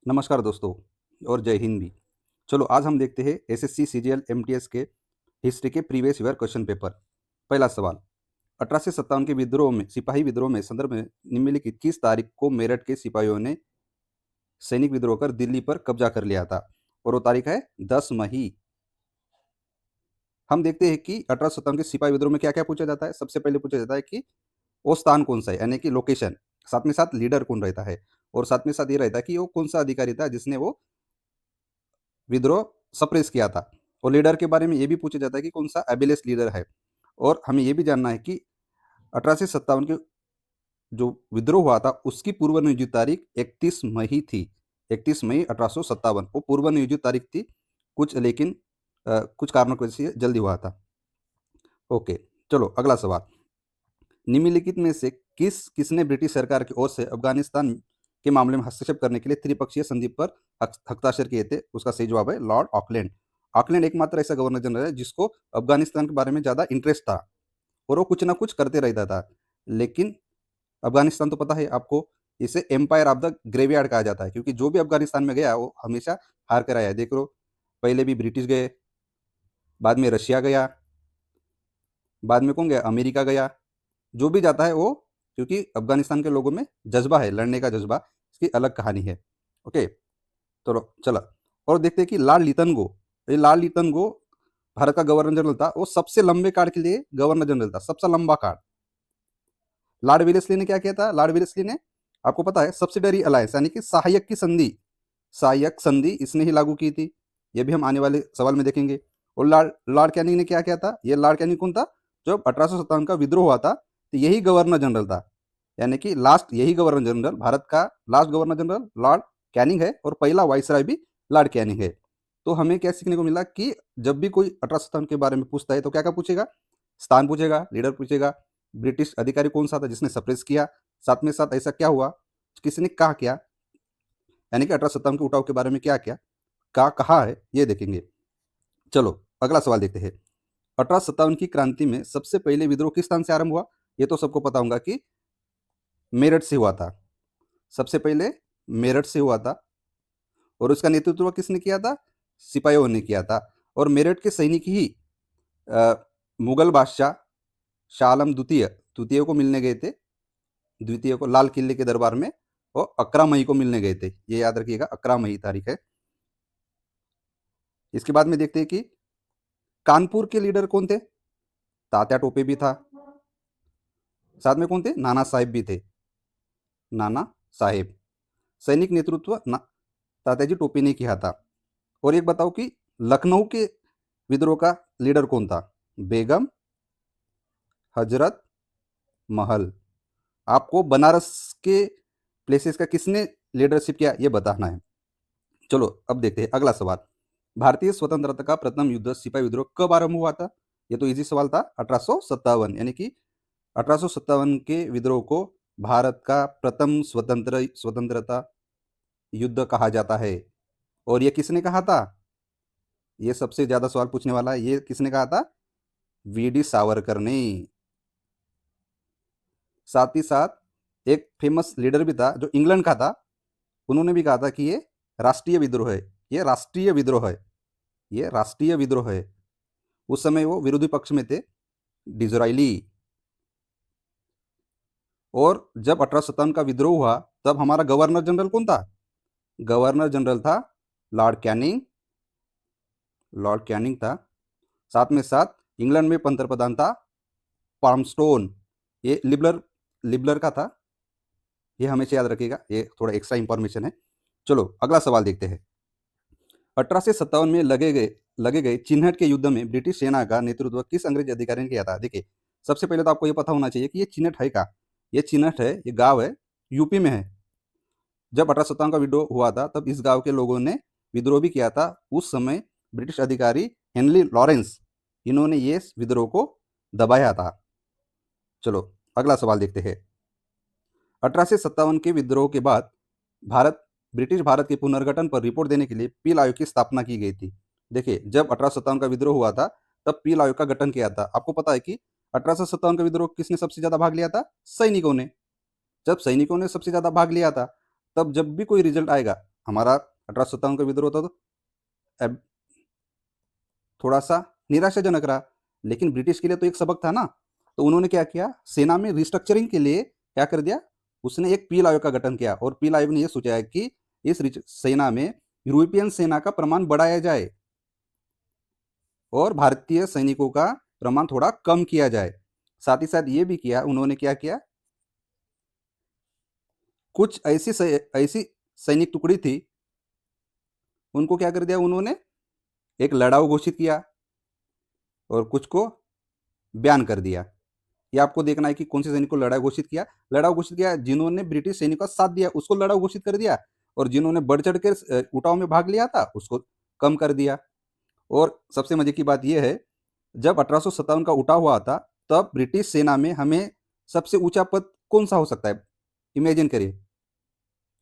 नमस्कार दोस्तों और जय हिंद भी। चलो आज हम देखते हैं एसएससी सीजीएल एमटीएस के हिस्ट्री के प्रीवियस ईयर क्वेश्चन पेपर। पहला सवाल, 1857 के विद्रोह में सिपाही विद्रोह में संदर्भ में निम्नलिखित किस तारीख को मेरठ के सिपाहियों ने सैनिक विद्रोह कर दिल्ली पर कब्जा कर लिया था? और वो तारीख है 10 मई। हम देखते हैं कि 1857 के सिपाही विद्रोह में क्या क्या पूछा जाता है। सबसे पहले पूछा जाता है कि वो स्थान कौन सा है, यानी कि लोकेशन। साथ में साथ लीडर कौन रहता है, और साथ में साथ ये रहता है कि वो कौन सा अधिकारी था जिसने वो विद्रोह सप्रेस किया था। और लीडर के बारे में ये भी पूछा जाता है कि कौन सा एबिलियस लीडर है। और हमें ये भी जानना है कि 1857 के जो विद्रोह हुआ था उसकी पूर्व नियोजित तारीख 31 मई थी। 31 मई 1857 वो पूर्व नियोजित तारीख थी, कुछ लेकिन कुछ कारणों की वजह से जल्दी हुआ था। ओके, चलो अगला सवाल, निम्नलिखित में से किसने ब्रिटिश सरकार की ओर से अफगानिस्तान के मामले में हस्तक्षेप करने के लिए त्रिपक्षीय संधि पर हस्ताक्षर किए थे? उसका सही जवाब है लॉर्ड ऑकलैंड। ऑकलैंड एकमात्र ऐसा गवर्नर जनरल है जिसको अफगानिस्तान के बारे में ज़्यादा इंटरेस्ट था, और वो कुछ ना कुछ करते रहता था। लेकिन अफगानिस्तान तो पता है आपको, इसे एम्पायर ऑफ द ग्रेवयार्ड कहा जाता है, क्योंकि जो भी अफगानिस्तान में गया वो हमेशा हार कर आया है। देख लो, पहले भी ब्रिटिश गए, बाद में रशिया गया, बाद में कौन गया, अमेरिका गया। जो भी जाता है वो, क्योंकि अफगानिस्तान के लोगों में जज्बा है, लड़ने का जज्बा, इसकी अलग कहानी है। ओके, तो चलो और देखते हैं कि लार्ड लितनगो, ये लार्ड लितनगो भारत का गवर्नर जनरल था। वो सबसे लंबे काल के लिए गवर्नर जनरल था, सबसे लंबा काल। लॉर्ड विलेस्ली ने क्या किया था? लॉर्ड विलेस्ली ने, आपको पता है, सब्सिडरी अलायंस यानी कि सहायक की संधि, सहायक संधि इसने ही लागू की थी। ये भी हम आने वाले सवाल में देखेंगे। और लॉर्ड लॉर्ड कैनिंग ने क्या किया था? ये लॉर्ड कैनिंग कौन था? जब 1857 का विद्रोह हुआ था तो यही गवर्नर जनरल था, यानी कि लास्ट यही गवर्नर जनरल, भारत का last governor general Lord Canning है, और पहला वाइसराय भी लॉर्ड कैनिंग है। तो हमें क्या सीखने को मिला कि जब भी कोई 1857 के बारे में पूछता है तो क्या क्या पूछेगा? स्थान पूछेगा, लीडर पूछेगा, ब्रिटिश अधिकारी कौन सा था जिसने सप्रेस किया, साथ में साथ ऐसा क्या हुआ, किसने कहा क्या, यानी कि 1857 के उठाव के बारे में क्या क्या कहा है, ये देखेंगे। चलो अगला सवाल देखते हैं। 1857 की क्रांति में सबसे पहले विद्रोह किस स्थान से आरंभ हुआ? ये तो सबको पता होगा कि मेरठ से हुआ था। सबसे पहले मेरठ से हुआ था, और उसका नेतृत्व किसने किया था? सिपाहियों ने किया था। और मेरठ के सैनिक ही अ, मुगल बादशाह शाह आलम द्वितीय द्वितीय को मिलने गए थे। द्वितीय को लाल किले के दरबार में वो 11 मई को मिलने गए थे, ये याद रखिएगा, 11 मई तारीख है। इसके बाद में देखते हैं कि कानपुर के लीडर कौन थे? तात्या टोपे भी था, साथ में कौन थे? नाना साहेब भी थे, नाना साहेब। सैनिक नेतृत्व तात्याजी टोपे ने किया था। और एक बताओ कि लखनऊ के विद्रोह का लीडर कौन था? बेगम हजरत महल। आपको बनारस के प्लेसेस का किसने लीडरशिप किया ये बताना है। चलो अब देखते हैं अगला सवाल, भारतीय स्वतंत्रता का प्रथम युद्ध सिपाही विद्रोह कब आरंभ हुआ था? ये तो इजी सवाल था, 1857, यानी कि 1857 के विद्रोह को भारत का प्रथम स्वतंत्रता युद्ध कहा जाता है। और ये किसने कहा था? ये सबसे ज्यादा सवाल पूछने वाला है, ये किसने कहा था? वीडी सावरकर ने। साथ ही साथ एक फेमस लीडर भी था जो इंग्लैंड का था, उन्होंने भी कहा था कि ये राष्ट्रीय विद्रोह है, ये राष्ट्रीय विद्रोह है, ये राष्ट्रीय विद्रोह है। उस समय वो विरोधी पक्ष में थे, डिजराइली। और जब 1857 का विद्रोह हुआ तब हमारा गवर्नर जनरल कौन था? गवर्नर जनरल था लॉर्ड कैनिंग, लॉर्ड कैनिंग था। साथ में साथ इंग्लैंड में पंत प्रधान था पार्मस्टोन, ये लिबलर लिबलर का था, ये हमेशा याद रखिएगा, ये थोड़ा एक्स्ट्रा इंफॉर्मेशन है। चलो अगला सवाल देखते हैं। 1857 में लगे गए चिन्हट के युद्ध में ब्रिटिश सेना का नेतृत्व किस अंग्रेज अधिकारी ने किया था? देखिए, सबसे पहले तो आपको ये पता होना चाहिए कि ये चिन्हट है का, ये चिन्हट है, ये गांव है, यूपी में है। जब 1857 का विद्रोह हुआ था तब इस गांव के लोगों ने विद्रोह भी किया था। उस समय ब्रिटिश अधिकारी हेनरी लॉरेंस, इन्होंने ये विद्रोह को दबाया था। चलो अगला सवाल देखते हैं। 1857 के विद्रोह के बाद भारत ब्रिटिश भारत के पुनर्गठन पर रिपोर्ट देने के लिए पील आयोग की स्थापना की गई थी। देखिए, जब 1857 का विद्रोह हुआ था तब पील आयोग का गठन किया था। आपको पता है कि 1857 का विद्रोह किसने सबसे ज्यादा भाग लिया था? सैनिकों ने। जब सैनिकों ने सबसे ज्यादा भाग लिया था, तब जब भी कोई रिजल्ट आएगा हमारा 1857 का विद्रोह तो अब थोड़ा सा निराशाजनक रहा, लेकिन ब्रिटिश के लिए तो एक सबक था ना। तो उन्होंने क्या किया, सेना में रिस्ट्रक्चरिंग के लिए क्या कर दिया, उसने एक पील आयोग का गठन किया और पील आयोग ने यह सोचा है कि इस सेना में यूरोपियन सेना का प्रमाण बढ़ाया जाए और भारतीय सैनिकों का प्रमाण थोड़ा कम किया जाए। साथ ही साथ ये भी किया उन्होंने, क्या किया, कुछ ऐसी सैनिक टुकड़ी थी, उनको क्या कर दिया उन्होंने, एक लड़ाऊ घोषित किया और कुछ को बयान कर दिया। ये आपको देखना है कि कौन से सैनिक को लड़ाऊ घोषित किया। लड़ाऊ घोषित किया जिन्होंने ब्रिटिश सैनिकों का साथ दिया उसको लड़ाऊ घोषित कर दिया, और जिन्होंने बढ़ चढ़ कर उठाव में भाग लिया था उसको कम कर दिया। और सबसे मजे की बात यह है, जब 1857 का उठाव हुआ था तब ब्रिटिश सेना में हमें सबसे ऊंचा पद कौन सा हो सकता है, इमेजिन करिए,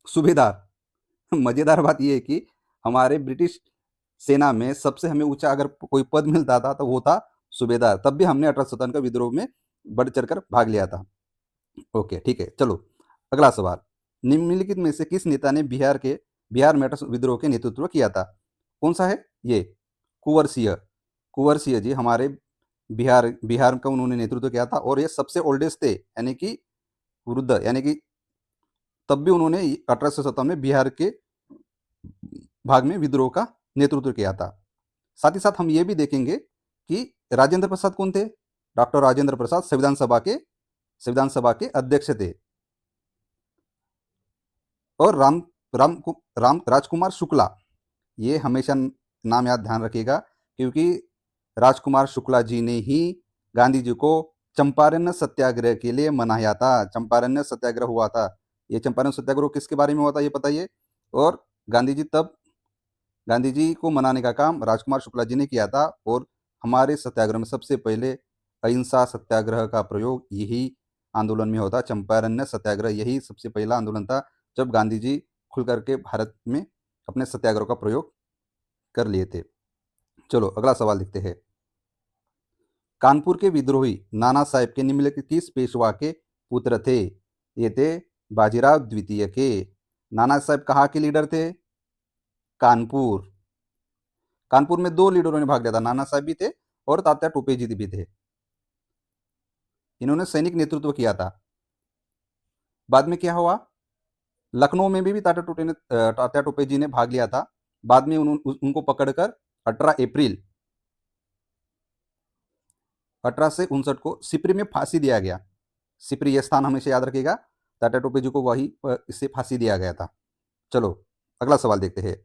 सूबेदार। मजेदार बात यह है कि हमारे ब्रिटिश सेना में सबसे हमें ऊंचा अगर कोई पद मिलता था तो वो था सूबेदार। तब भी हमने 1857 का विद्रोह में बढ़ चढ़कर भाग लिया था। ओके ठीक है, चलो अगला सवाल। निम्नलिखित में से किस नेता ने बिहार में विद्रोह के नेतृत्व किया था? कौन सा है ये? कुंवर सिंह। कुंवर सिंह जी हमारे बिहार बिहार का उन्होंने नेतृत्व किया था, और ये सबसे ओल्डेस्ट थे, यानी कि वृद्ध, यानी कि तब भी उन्होंने 1857 में बिहार के भाग में विद्रोह का नेतृत्व किया था। साथ ही साथ हम ये भी देखेंगे कि राजेंद्र प्रसाद कौन थे? डॉक्टर राजेंद्र प्रसाद संविधान सभा के अध्यक्ष थे। और राम राजकुमार शुक्ला, ये हमेशा नाम याद ध्यान रखिएगा, क्योंकि राजकुमार शुक्ला जी ने ही गांधी जी को चंपारण सत्याग्रह के लिए मनाया था। चंपारण सत्याग्रह हुआ था। ये चंपारण सत्याग्रह किसके बारे में हुआ था ये बताइए? और गांधी जी को मनाने का काम राजकुमार शुक्ला जी ने किया था। और हमारे सत्याग्रह में सबसे पहले अहिंसा सत्याग्रह का प्रयोग यही आंदोलन में होता। चंपारण सत्याग्रह यही सबसे पहला आंदोलन था जब गांधी जी खुल करके भारत में अपने सत्याग्रह का प्रयोग कर लिए थे। चलो अगला सवाल देखते हैं। कानपुर के विद्रोही नाना साहेब के निम्नलिखित किस पेशवा के पुत्र थे? ये थे बाजीराव द्वितीय के। नाना साहेब कहाँ के लीडर थे? कानपुर। कानपुर में दो लीडरों ने भाग लिया था, नाना साहब भी थे और तात्या टोपे जी भी थे। इन्होंने सैनिक नेतृत्व किया था। बाद में क्या हुआ, लखनऊ में भी तात्या टोपे जी ने भाग लिया था। बाद में उनको पकड़कर 18 अप्रैल 1859 को सिपरी में फांसी दिया गया। सिपरी यह स्थान हमेशा याद रखिएगा, टाटा टोपे जी को वही इससे फांसी दिया गया था। चलो अगला सवाल देखते हैं।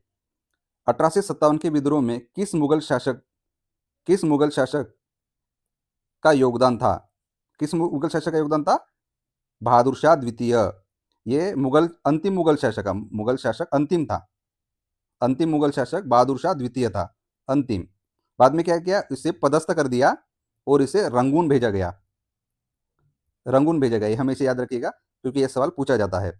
1857 के विद्रोह में किस मुगल शासक का योगदान था? किस मुगल शासक का योगदान था? बहादुर शाह द्वितीय। ये अंतिम मुगल शासक अंतिम था। अंतिम मुगल शासक बहादुर शाह द्वितीय था, अंतिम। बाद में क्या किया, इसे पदस्थ कर दिया और इसे रंगून भेजा गया। ये हमेशा याद रखिएगा क्योंकि यह सवाल पूछा जाता है।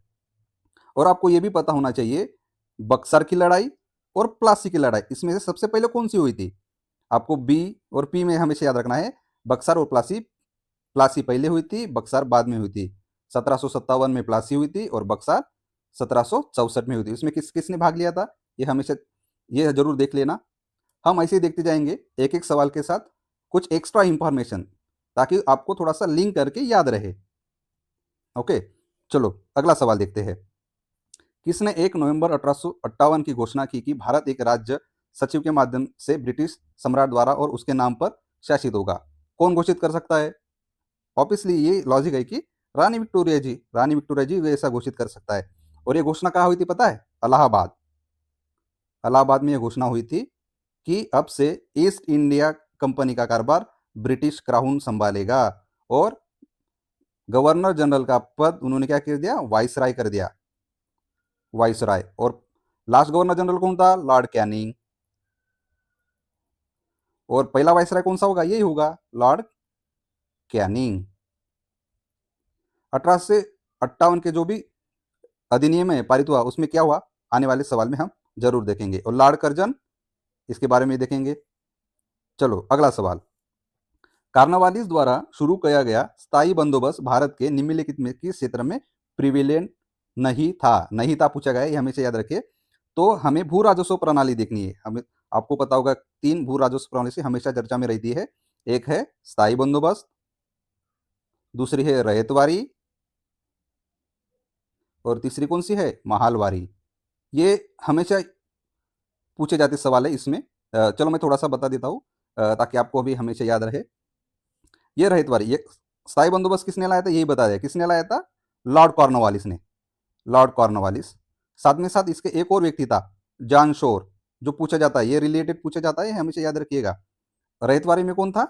और आपको यह भी पता होना चाहिए, बक्सर की लड़ाई और प्लासी की लड़ाई, इसमें से सबसे पहले कौन सी हुई थी? आपको बी और पी में हमेशा याद रखना है, बक्सर और प्लासी। प्लासी पहले हुई थी, बक्सर बाद में हुई थी। 1757 में प्लासी हुई थी और बक्सर 1764 में हुई थी। इसमें किसने भाग लिया था, ये हमेशा ये जरूर देख लेना। हम ऐसे ही देखते जाएंगे एक एक सवाल के साथ कुछ एक्स्ट्रा इंफॉर्मेशन, ताकि आपको थोड़ा सा लिंक करके याद रहे। ओके, चलो अगला सवाल देखते हैं। किसने 1 नवंबर 1858 की घोषणा की कि भारत एक राज्य सचिव के माध्यम से ब्रिटिश सम्राट द्वारा और उसके नाम पर शासित होगा? कौन घोषित कर सकता है? ऑब्वियसली ये लॉजिक है कि रानी विक्टोरिया जी ऐसा घोषित कर सकता है। और ये घोषणा कहाँ हुई थी पता है? इलाहाबाद। इलाहाबाद में यह घोषणा हुई थी कि अब से ईस्ट इंडिया कंपनी का कारोबार ब्रिटिश क्राउन संभालेगा। और गवर्नर जनरल का पद उन्होंने क्या कर दिया, वाइसराय कर दिया, वाइसराय। और लास्ट गवर्नर जनरल कौन था? Lord Canning. और पहला वाइसराय कौन सा होगा? यही होगा, लॉर्ड कैनिंग। 1858 के जो भी अधिनियम है पारित हुआ, उसमें क्या हुआ, आने वाले सवाल में हम जरूर देखेंगे। और लॉर्ड कर्जन, इसके बारे में देखेंगे। चलो अगला सवाल। कार्नवालिस द्वारा शुरू किया गया स्थायी बंदोबस्त भारत के निम्नलिखित में किस क्षेत्र में प्रिविलेंट नहीं था? नहीं था पूछा गया, ये हमेशा याद रखिए। तो हमें भू राजस्व प्रणाली देखनी है। हमें आपको पता होगा 3 भू राजस्व प्रणाली से हमेशा चर्चा में रहती है। एक है स्थायी बंदोबस्त, दूसरी है रैयतवारी और तीसरी कौन-सी है? महालवारी। ये हमेशा पूछे जाते सवाल है इसमें। चलो मैं थोड़ा-सा बता देता हूँ ताकि आपको भी हमेशा याद रहे। ये रैयतवारी, ये स्थायी बंदोबस्त किसने लाया था? यही बताया है। किसने लाया था? लॉर्ड कॉर्नवालिस ने। Lord Cornwallis. साथ में साथ इसके एक और व्यक्ति था, जॉन शोर, जो पूछा जाता है, ये रिलेटेड पूछा जाता है, ये हमेशा याद रखिएगा। रैयतवारी में कौन था?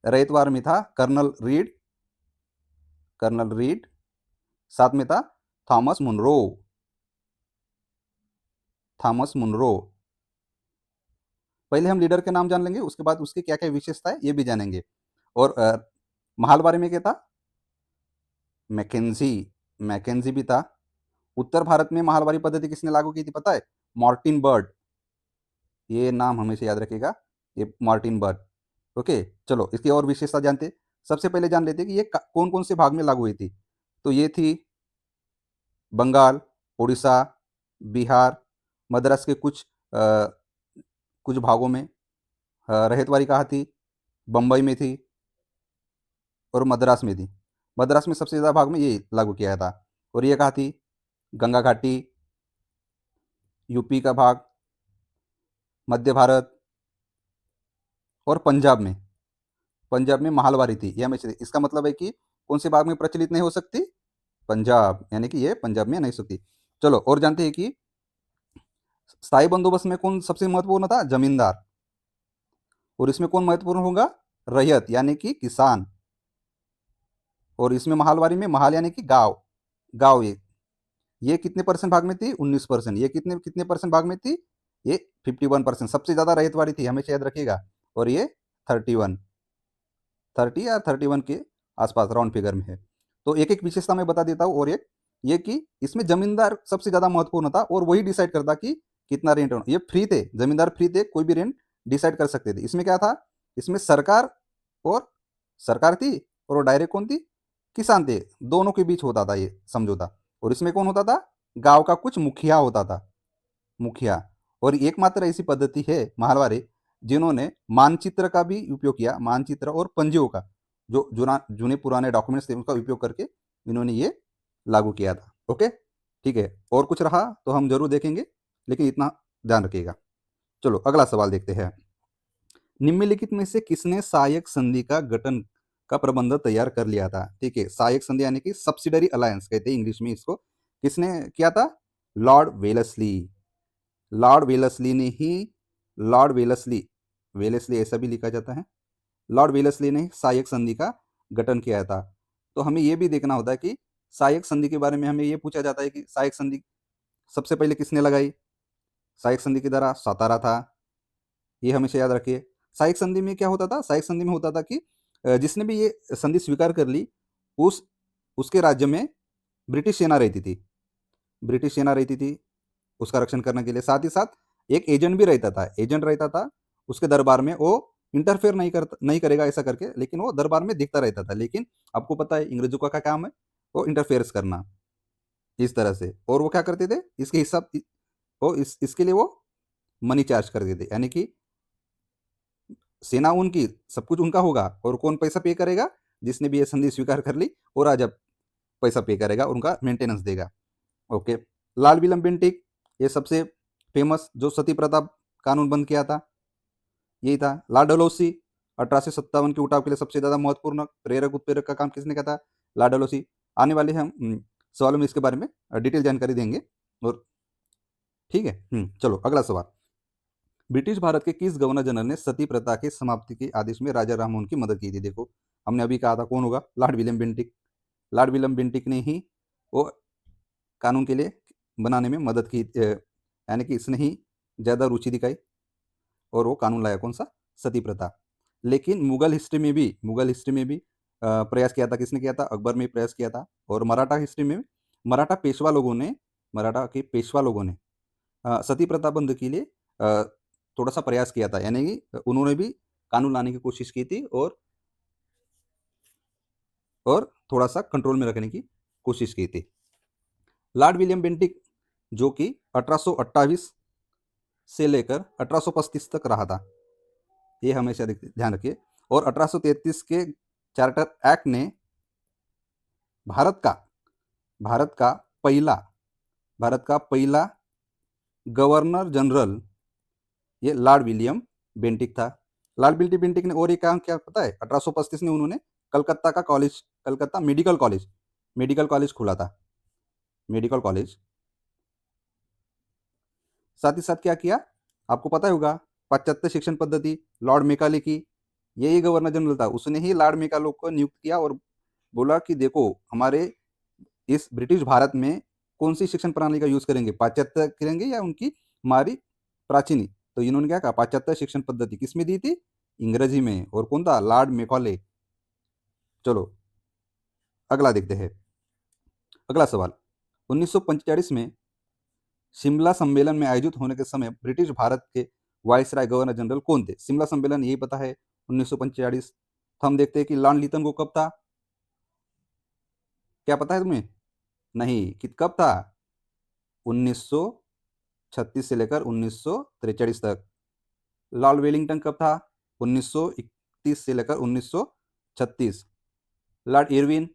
रैयतवार में था कर्नल रीड, कर्नल रीड, साथ में था थॉमस मुनरो, थॉमस मुनरो। पहले हम लीडर के नाम जान लेंगे, उसके बाद उसकी क्या-क्या विशेषता है, ये भी जानेंगे। और महालवारी में क्या था? मैकेंजी, मैकेंजी भी था। उत्तर भारत में महालवारी पद्धति किसने लागू की थी पता है? Martin bird. ये नाम हमेशा याद रखिएगा, ये मार्टिन बर्ड। ओके, चलो इसकी और विशेषता जानते हैं। सबसे पहले जान लेते हैं कि ये कौन-कौन से भाग में लागू हुई थी। तो ये थी बंगाल, उड़ीसा, बिहार, मद्रास के कुछ भागों में। रैयतवाड़ी कहाँ थी? बम्बई में थी और मद्रास में थी। मद्रास में सबसे ज़्यादा भाग में ये लागू किया था। और ये कहाँ थी? गंगा घाटी, यूपी का भाग, मध्य भारत और पंजाब में महालवारी थी। ये हमेशा इसका मतलब है कि कौन से भाग में प्रचलित नहीं हो सकती? पंजाब, यानी कि ये पंजाब में नहीं सकती। चलो और जानते हैं कि स्थायी बंदोबस्त में कौन सबसे महत्वपूर्ण था? जमींदार। और इसमें कौन महत्वपूर्ण होगा? रैयत, यानी कि किसान। और इसमें महालवारी में महाल यानी कि गांव, गांव ये कितने परसेंट भाग में थी? 19%। ये कितने कितने परसेंट भाग में थी? ये 51%। सबसे ज्यादा रैयतवाड़ी थी, हमेशा याद रखिएगा। और ये 31, 30 या 31 के आसपास राउंड फिगर में है। तो एक एक विशेषता मैं बता देता हूँ। और एक ये कि इसमें जमींदार सबसे ज्यादा महत्वपूर्ण था और वही डिसाइड करता कि कितना रेंट होना। ये फ्री थे, जमींदार फ्री थे, कोई भी रेंट डिसाइड कर सकते थे। इसमें क्या था? इसमें सरकार और सरकार थी और डायरेक्ट कौन थी? किसान थे। दोनों के बीच होता था ये समझौता। और इसमें कौन होता था? गांव का कुछ मुखिया होता था, मुखिया। और एकमात्र ऐसी पद्धति है महालवारी जिन्होंने मानचित्र का भी उपयोग किया, मानचित्र और पंजियों का, जो जुने पुराने डॉक्यूमेंट्स थे उनका उपयोग करके इन्होंने ये लागू किया था। ओके, ठीक है। और कुछ रहा तो हम जरूर देखेंगे, लेकिन इतना ध्यान रखिएगा। चलो अगला सवाल देखते हैं। निम्नलिखित में से किसने सहायक संधि का गठन का प्रबंध तैयार कर लिया था? ठीक है, सहायक संधि यानी कि सब्सिडरी अलायंस कहते हैं इंग्लिश में इसको। किसने किया था? Lord Wellesley. लॉर्ड वेलेस्ली ने ही, लॉर्ड वेलेस्ली, वेलेस्ली ऐसा भी लिखा जाता है, लॉर्ड वेलेस्ली ने सहायक संधि का गठन किया था। तो हमें यह भी देखना होता है कि सहायक संधि के बारे में हमें यह पूछा जाता है कि सहायक संधि सबसे पहले किसने लगाई? सहायक संधि की द्वारा सातारा था, ये हमेशा याद रखिए। सहायक संधि में क्या होता था? सहायक संधि में होता था कि जिसने भी ये संधि स्वीकार कर ली, उस उसके राज्य में ब्रिटिश सेना रहती थी, ब्रिटिश सेना रहती थी उसका रक्षण करने के लिए। साथ ही साथ एक एजेंट भी रहता था, एजेंट रहता था उसके दरबार में। वो इंटरफेयर नहीं करेगा ऐसा करके, लेकिन वो दरबार में देखता रहता था। लेकिन आपको पता है अंग्रेजों का क्या काम है? वो इंटरफेयर्स करना इस तरह से। और वो क्या करते थे? इसके हिसाब वो इसके लिए वो मनी चार्ज करते थे, यानी कि सेना उनकी, सब कुछ उनका होगा और कौन पैसा पे करेगा? जिसने भी ये संधि स्वीकार कर ली और राजा पैसा पे करेगा, उनका मेंटेनेंस देगा। ओके, लाल विलम बेंटिक, ये सबसे फेमस जो सती प्रथा कानून बंद किया था, यही था। ला डलहौसी 1857 के उठाव के लिए सबसे ज्यादा महत्वपूर्ण प्रेरक उत्प्रेरक का काम किसने किया था? ला डलहौसी। आने वाले हम सवालों में इसके बारे में डिटेल जानकारी देंगे। और ठीक है, चलो अगला सवाल। ब्रिटिश भारत के किस गवर्नर जनरल ने सती प्रथा के समाप्ति के आदेश में राजा राममोहन की मदद की थी? देखो हमने अभी कहा था कौन होगा? Lord William Bentinck. Lord William Bentinck ने ही वो कानून के लिए बनाने में मदद की, यानी कि इसने ही ज़्यादा रुचि दिखाई और वो कानून लाया। कौन सा? सती प्रथा। लेकिन मुगल हिस्ट्री में भी प्रयास किया था। किसने किया था? अकबर में प्रयास किया था। और मराठा हिस्ट्री में मराठा के पेशवा लोगों ने सती प्रथा बंद के लिए थोड़ा सा प्रयास किया था, यानी कि उन्होंने भी कानून लाने की कोशिश की थी और थोड़ा सा कंट्रोल में रखने की कोशिश की थी। लॉर्ड विलियम बेंटिक जो कि 1828 से लेकर 1835 तक रहा था। ये हमेशा ध्यान रखिए। और 1833 के चार्टर एक्ट ने भारत का भारत का पहला भारत का पहला गवर्नर जनरल ये लॉर्ड विलियम बेंटिक था। लॉर्ड विलियम बेंटिक ने और ये काम क्या पता है, 1835 में उन्होंने कलकत्ता मेडिकल कॉलेज खोला था। Medical college. साथ ही साथ क्या किया, आपको पता ही होगा, पाश्चात्य शिक्षण पद्धति लॉर्ड मेकाले की, यही गवर्नर जनरल था, उसने ही लॉर्ड मेकाले को नियुक्त किया और बोला कि देखो हमारे इस ब्रिटिश भारत में कौन सी शिक्षण प्रणाली का यूज करेंगे, पाश्चात्य करेंगे या उनकी हमारी प्राचीनी। तो इन्होंने क्या कहा, पाश्चात्य शिक्षण पद्धति किसमें दी थी, अंग्रेजी में। और कौन था, लॉर्ड मेकॉले। चलो अगला देखते हैं। अगला सवाल, 1945 में शिमला सम्मेलन में आयोजित होने के समय ब्रिटिश भारत के वायसराय गवर्नर जनरल कौन थे। शिमला सम्मेलन यही पता है 1945। तो हम देखते हैं कि लॉर्ड लिटन को कब था, क्या पता है तुम्हें, नहीं कि कब था, 1936 से लेकर 1943 तक। लॉर्ड वेलिंगटन कब था, 1931 से लेकर 1936। लॉर्ड इरविन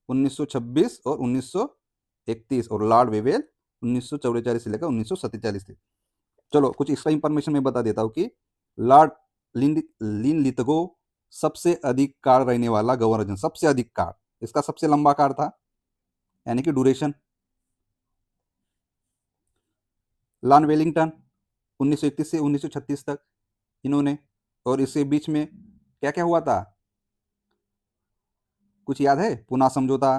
1926 और 1931। और लॉर्ड वेवेल 1944 से लेकर 1947 थे। चलो कुछ एक्स्ट्रा इंफॉर्मेशन मैं बता देता हूँ कि लॉर्ड लिन लिथगो सबसे अधिक काल रहने वाला गवर्नर जनरल, सबसे अधिक काल, इसका सबसे लंबा काल था, यानी कि ड्यूरेशन। लॉर्ड वेलिंगटन 1931 से 1936 तक इन्होंने। और इसके बीच में क्या क्या हुआ था, कुछ याद है, पुना समझौता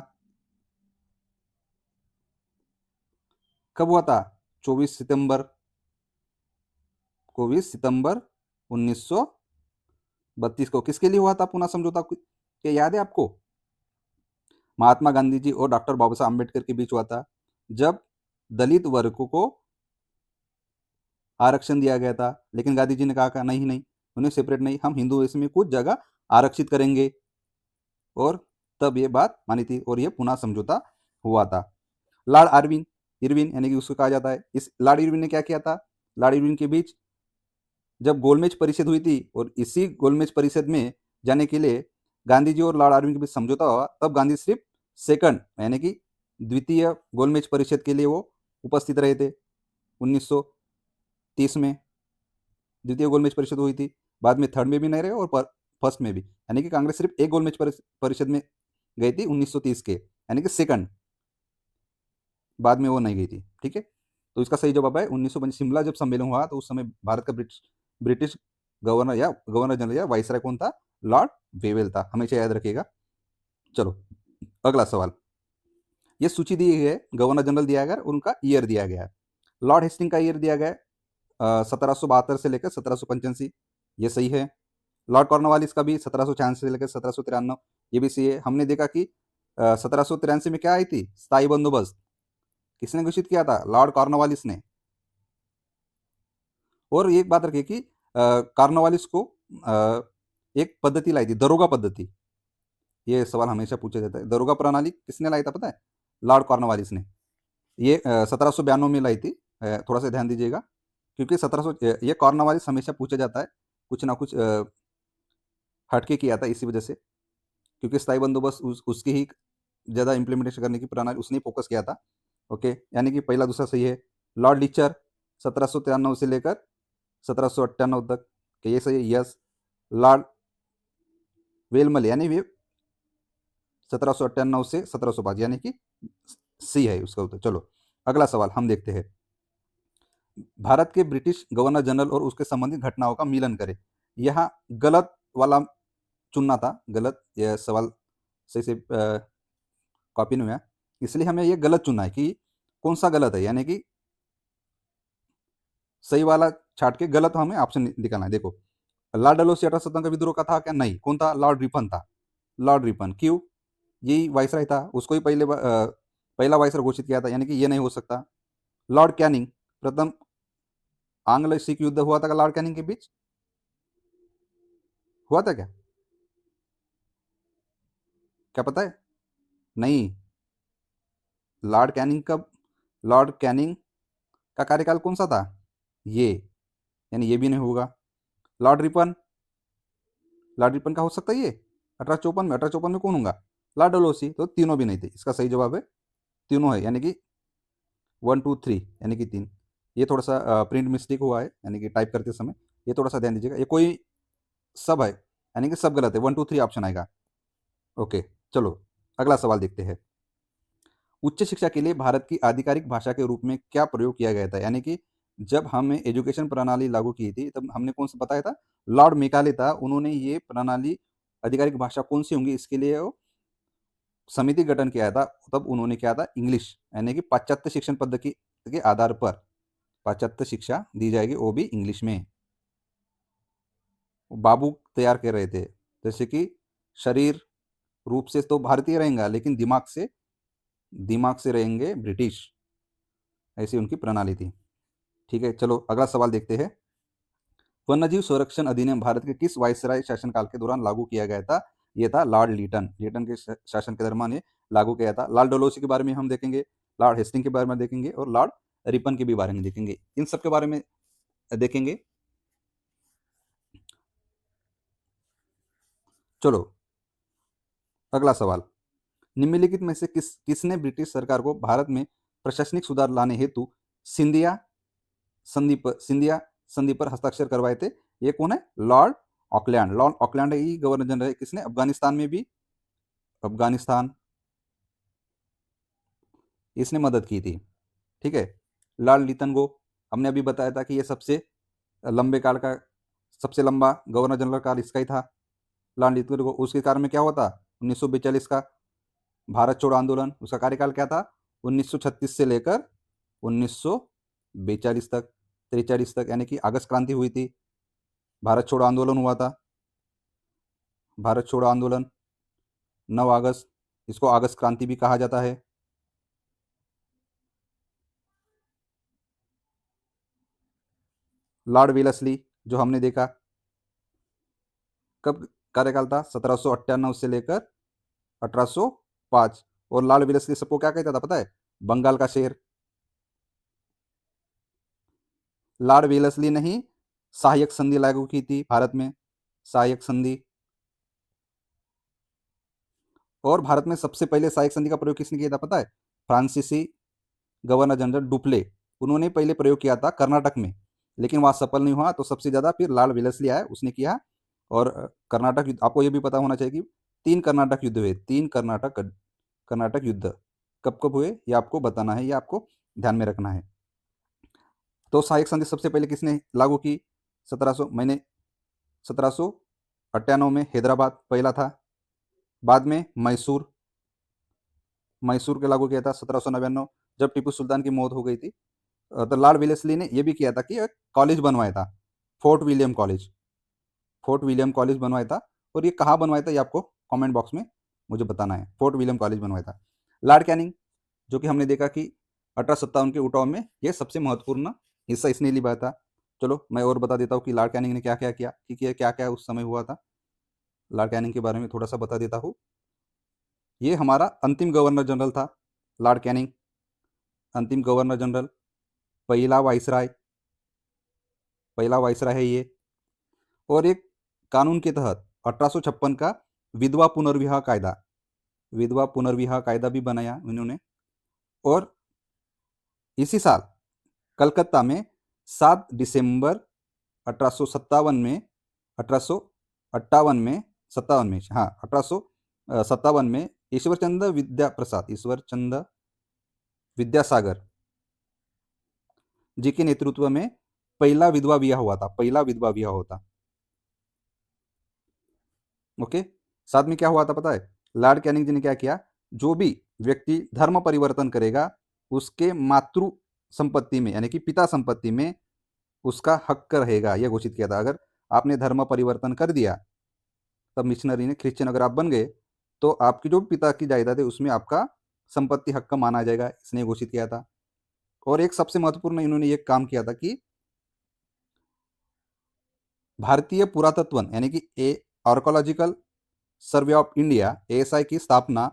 कब हुआ था, 24 सितंबर 1932 को। किसके लिए हुआ था पुना समझौता, क्या याद है आपको, महात्मा गांधी जी और डॉक्टर बाबा साहब अम्बेडकर के बीच हुआ था, जब दलित वर्ग को आरक्षण दिया गया था। लेकिन गांधी जी ने कहा नहीं नहीं, उन्हें सेपरेट नहीं, हम हिंदू इसमें कुछ जगह आरक्षित करेंगे। और तब ये बात मानी थी और ये पुनः समझौता हुआ था। लॉर्ड आर्विन इरविन यानी कि उसको कहा जाता है, इस लॉर्ड इरविन ने क्या किया था, लॉर्ड इरविन के बीच जब गोलमेज परिषद हुई थी और इसी गोलमेज परिषद में जाने के लिए गांधी जी और लॉर्ड आर्विन के बीच समझौता हुआ, तब गांधी सिर्फ सेकंड यानी कि द्वितीय गोलमेज परिषद के लिए वो उपस्थित रहे थे 1930 में। द्वितीय गोलमेज परिषद हुई थी, बाद में थर्ड में भी नहीं रहे और फर्स्ट में भी, यानी कि कांग्रेस सिर्फ एक गोलमेज परिषद में गई थी 1930 के, यानी कि सेकंड, बाद में वो नहीं गई थी। ठीक है, तो इसका सही जवाब है 1925। शिमला जब सम्मेलन हुआ तो उस समय भारत का ब्रिटिश गवर्नर जनरल या वाइसराय कौन था, लॉर्ड वेवेल था, हमेशा याद रखिएगा। चलो अगला सवाल, ये सूची दी गई है, गवर्नर जनरल दिया गया और उनका ईयर दिया गया है। लॉर्ड हेस्टिंग का ईयर दिया गया है 1772 से लेकर 1785, ये सही है। लॉर्ड कॉर्नवालिस का भी 1796 से लेकर 1793, ये भी सही है। हमने देखा कि 1783 में क्या आई थी, स्थायी बंदोबस्त, किसने घोषित किया था, लॉर्ड कॉर्नवालिस ने। और एक बात रखिए कि कॉर्नवालिस को एक पद्धति लाई थी, दरोगा पद्धति। ये सवाल हमेशा पूछा जाता है, दरोगा प्रणाली किसने लाई था पता है, लॉर्ड कॉर्नवालिस ने। ये 1792 में लाई थी। थोड़ा सा ध्यान दीजिएगा, क्योंकि 1700 ये कॉर्नवालिस हमेशा पूछा जाता है, कुछ ना कुछ हटके किया था इसी वजह से, क्योंकि स्थायी बंदोबस्त उसकी ही ज़्यादा इम्प्लीमेंटेशन करने की प्रणाली उसने फोकस किया था। ओके, यानी कि पहला दूसरा सही है। लॉर्ड लीचर 1793 से लेकर 1798 तक, कि ये सही है, यस। लॉर्ड वेलमल यानी वे 1798 से 1705, यानी कि सी है उसका उत्तर। चलो अगला सवाल हम देखते हैं, भारत के ब्रिटिश गवर्नर जनरल और उसके संबंधित घटनाओं का मिलन करें। यहाँ गलत वाला चुनना था, गलत, यह सवाल सही से कॉपी नहीं हुआ, इसलिए हमें ये गलत चुनना है कि कौन सा गलत है, यानी कि सही वाला छाट के गलत हमें ऑप्शन निकालना है। देखो, लॉर्ड डलहौसी 1817 का विद्रोह का था क्या, नहीं, कौन था, लॉर्ड रिपन था। लॉर्ड रिपन, क्यों, यही वायसराय था, उसको ही पहला वायसराय घोषित किया था, यानी कि ये नहीं हो सकता। लॉर्ड कैनिंग, प्रथम आंग्ल सिख युद्ध हुआ था लॉर्ड कैनिंग के बीच, हुआ था क्या, क्या पता है, नहीं। लॉर्ड कैनिंग कब, लॉर्ड कैनिंग का कार्यकाल कौन सा था? ये, यानी ये भी नहीं होगा। लॉर्ड रिपन, लॉर्ड रिपन का हो सकता है ये 1854 में? 1854 में कौन होगा? Lord Dalhousie. तो तीनों भी नहीं थे। इसका सही जवाब है तीनों है, यानी कि 1 2 3, यानी कि 3। ये थोड़ा सा प्रिंट मिस्टेक हुआ है, यानी कि टाइप करते समय ये थोड़ा सा ध्यान दीजिएगा। ये कोई सब है, यानी कि सब गलत है, 1 2 3 ऑप्शन आएगा। ओके, चलो अगला सवाल देखते हैं। उच्च शिक्षा के लिए भारत की आधिकारिक भाषा के रूप में क्या प्रयोग किया गया था? यानी कि जब हमने एजुकेशन प्रणाली लागू की थी तब हमने कौन सा बताया था? लॉर्ड मेकाले था, उन्होंने ये प्रणाली आधिकारिक भाषा कौन सी होंगी इसके लिए वो समिति गठन किया था। तब उन्होंने किया था इंग्लिश, यानी कि पाश्चात्य शिक्षण पद्धति के आधार पर पाश्चात्य शिक्षा दी जाएगी, वो भी इंग्लिश में। बाबू तैयार कर रहे थे, जैसे कि शरीर रूप से तो भारतीय रहेगा लेकिन दिमाग से रहेंगे ब्रिटिश, ऐसी उनकी प्रणाली थी। ठीक है, चलो अगला सवाल देखते हैं। वन्यजीव संरक्षण अधिनियम भारत के किस वायसराय शासनकाल के दौरान लागू किया गया था? ये था लॉर्ड लिटन, लिटन के शासन के दरमियान ये लागू किया था। लॉर्ड डलहौसी के बारे में हम देखेंगे, लॉर्ड हेस्टिंग के बारे में देखेंगे और लॉर्ड रिपन के भी बारे में देखेंगे। इन सब के बारे में देखेंगे। चलो अगला सवाल। निम्नलिखित में से किसने ब्रिटिश सरकार को भारत में प्रशासनिक सुधार लाने हेतु सिंधिया सिंधिया संधि पर हस्ताक्षर करवाए थे? ये कौन है? Lord Auckland. लॉर्ड ऑकलैंड ही गवर्नर जनरल है। किसने? अफगानिस्तान में भी, अफगानिस्तान इसने मदद की थी। ठीक है। लॉर्ड लितनगो, हमने अभी बताया था कि ये सबसे लंबे काल का, सबसे लंबा गवर्नर जनरल काल इसका ही था, लॉर्ड लितनगो। उसके कारण में क्या हुआ था? 1942 का भारत छोड़ो आंदोलन, उसका कार्यकाल क्या था? 1936 से लेकर 1942 तक, 43 तक, यानी कि अगस्त क्रांति हुई थी, भारत छोड़ो आंदोलन हुआ था। भारत छोड़ो आंदोलन 9 अगस्त, इसको अगस्त क्रांति भी कहा जाता है। लॉर्ड वेलेस्ली जो हमने देखा, कब कार्यकाल था? 1798 से लेकर 1805। और लॉर्ड वेलेस्ली सबको क्या कहता था पता है? बंगाल का शेर। लॉर्ड वेलेस्ली ने ही सहायक संधि लागू की थी भारत में, सहायक संधि। और भारत में सबसे पहले सहायक संधि का प्रयोग किसने किया था पता है? फ्रांसीसी गवर्नर जनरल डुप्ले, उन्होंने पहले प्रयोग किया था कर्नाटक में, लेकिन वहाँ सफल नहीं हुआ। तो सबसे ज़्यादा फिर लॉर्ड वेलेस्ली आया, उसने किया। और कर्नाटक युद्ध, आपको ये भी पता होना चाहिए कि 3 कर्नाटक युद्ध हुए, 3 कर्नाटक युद्ध कब कब हुए ये आपको बताना है, ये आपको ध्यान में रखना है। तो सहायक संधि सबसे पहले किसने लागू की? 1798 में हैदराबाद पहला था, बाद में मैसूर, मैसूर के लागू किया था 1799, जब टीपू सुल्तान की मौत हो गई थी। तो लॉर्ड वेलेस्ली ने यह भी किया था कि एक कॉलेज बनवाया था, fort William college, fort William college बनवाया था। और ये कहाँ बनवाया था ये आपको कमेंट बॉक्स में मुझे बताना है। फोर्ट विलियम कॉलेज बनवाया था। लॉर्ड कैनिंग, जो कि हमने देखा कि 1857 के उठाव में ये सबसे महत्वपूर्ण हिस्सा इसने लिया था। चलो मैं और बता देता हूँ कि लॉर्ड कैनिंग ने क्या क्या किया, कि क्या क्या उस समय हुआ था। लॉर्ड कैनिंग के बारे में थोड़ा सा बता देता हूँ। ये हमारा अंतिम गवर्नर जनरल था, लॉर्ड कैनिंग, अंतिम गवर्नर जनरल, पहला वाइसराय, पहला वाइसराय है ये। और एक कानून के तहत 1856 का विधवा पुनर्विवाह कायदा, विधवा पुनर्विवाह कायदा भी बनाया इन्होंने। और इसी साल कलकत्ता में 7 दिसंबर 1857 में, 1858 में, 57 में, हाँ 1857 में ईश्वरचंद्र विद्या प्रसाद, ईश्वरचंद्र विद्यासागर जी के नेतृत्व में पहला विधवा विवाह हुआ था, पहला विधवा विवाह होता। ओके। साथ में क्या हुआ था पता है? लॉर्ड कैनिंग जी ने क्या किया? जो भी व्यक्ति धर्म परिवर्तन करेगा उसके मातृ संपत्ति में, यानी कि पिता संपत्ति में उसका हक रहेगा, यह घोषित किया था। अगर आपने धर्म परिवर्तन कर दिया, तब मिशनरी ने, क्रिश्चियन अगर आप बन गए, तो आपकी जो पिता की जायदाद है उसमें आपका संपत्ति हक का माना जाएगा, इसने घोषित किया था। और एक सबसे महत्वपूर्ण इन्होंने ये काम किया था कि भारतीय पुरातत्व, यानी कि archaeological survey of India, ASI की स्थापना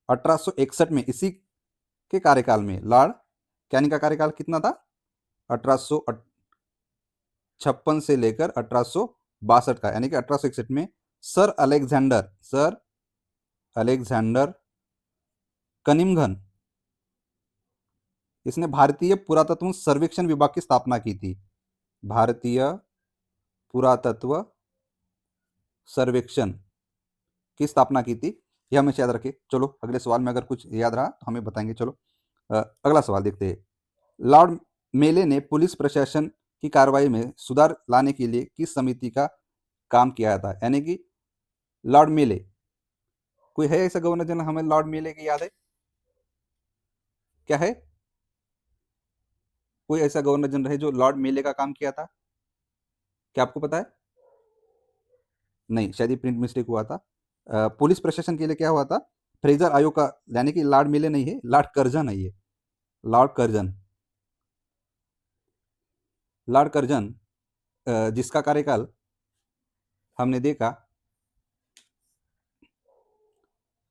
1861 में, इसी के कार्यकाल में। लॉर्ड कैनिंग का कार्यकाल कितना था? 1856 से लेकर 1862 का, यानी कि 1861 में सर अलेक्जेंडर कनिंघन, इसने भारतीय पुरातत्व सर्वेक्षण विभाग की स्थापना की थी। भारतीय पुरातत्व सर्वेक्षण की स्थापना की थी। यह हमेशा याद रखें। चलो अगले सवाल में अगर कुछ याद रहा तो हमें बताएंगे। चलो अगला सवाल देखते हैं। लॉर्ड मेले ने पुलिस प्रशासन की कार्रवाई में सुधार लाने के लिए किस समिति का काम किया था? यानी कि लॉर्ड मेले, कोई है ऐसा गवर्नर जनरल हमें लॉर्ड मेले की याद है? क्या है? कोई ऐसा गवर्नर जनरल है जो लॉर्ड मेले का काम किया था? क्या आपको पता है? नहीं, शायद ये प्रिंट मिस्टेक हुआ था। पुलिस प्रशासन के लिए क्या हुआ था? फ्रेजर आयोग का, यानी कि लॉर्ड मेले नहीं है, लॉर्ड कर्जन है ये। लॉर्ड कर्जन, लॉर्ड कर्जन जिसका कार्यकाल हमने देखा,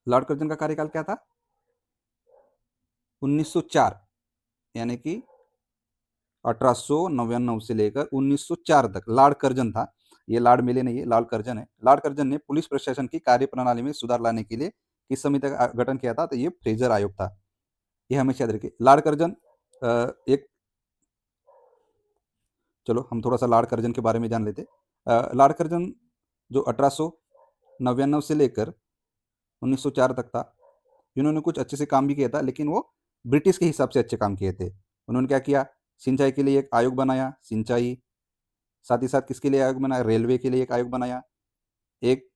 लॉर्ड कर्जन का कार्यकाल क्या था? 1904, यानी कि 1899 से लेकर 1904 तक लॉर्ड कर्जन था। ये लॉर्ड मेले नहीं है, लॉर्ड कर्जन है। लॉर्ड कर्जन ने पुलिस प्रशासन की कार्यप्रणाली में सुधार लाने के लिए किस समिति का गठन किया था? तो ये फ्रेजर आयोग था। ये हमेशा याद रखिए। लॉर्ड कर्जन एक, चलो हम थोड़ा सा लॉर्ड कर्जन के बारे में जान लेते। लॉर्ड कर्जन जो 1899 से लेकर 1904 तक था, इन्होंने कुछ अच्छे से काम भी किया था, लेकिन वो ब्रिटिश के हिसाब से अच्छे काम किए थे। उन्होंने क्या किया? सिंचाई के लिए एक आयोग बनाया, सिंचाई। साथ ही साथ किसके लिए आयोग बनाया? रेलवे के लिए एक आयोग बनाया। एक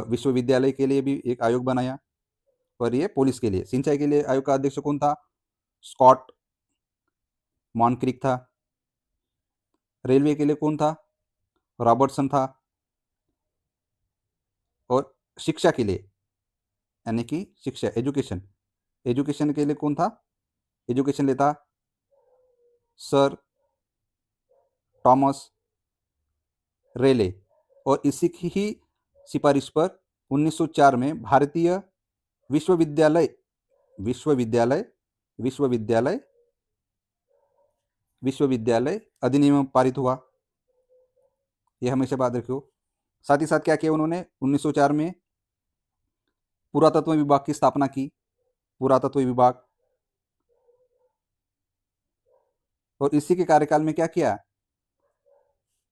विश्वविद्यालय के लिए भी एक आयोग बनाया। और ये पुलिस के लिए, सिंचाई के लिए आयोग का अध्यक्ष कौन था? स्कॉट मॉनक्रिक था। रेलवे के लिए कौन था? रॉबर्टसन था। और शिक्षा के लिए, यानी कि शिक्षा, एजुकेशन, एजुकेशन के लिए कौन था? एजुकेशन लेता सर टॉमस रेले। और इसी की ही सिफारिश पर 1904 में भारतीय विश्वविद्यालय विश्वविद्यालय विश्वविद्यालय विश्वविद्यालय अधिनियम पारित हुआ। यह हमेशा याद रखियो। साथ ही साथ क्या किया उन्होंने? 1904 में पुरातत्व विभाग की स्थापना की। पुरातत्व विभाग। और इसी के कार्यकाल में क्या किया?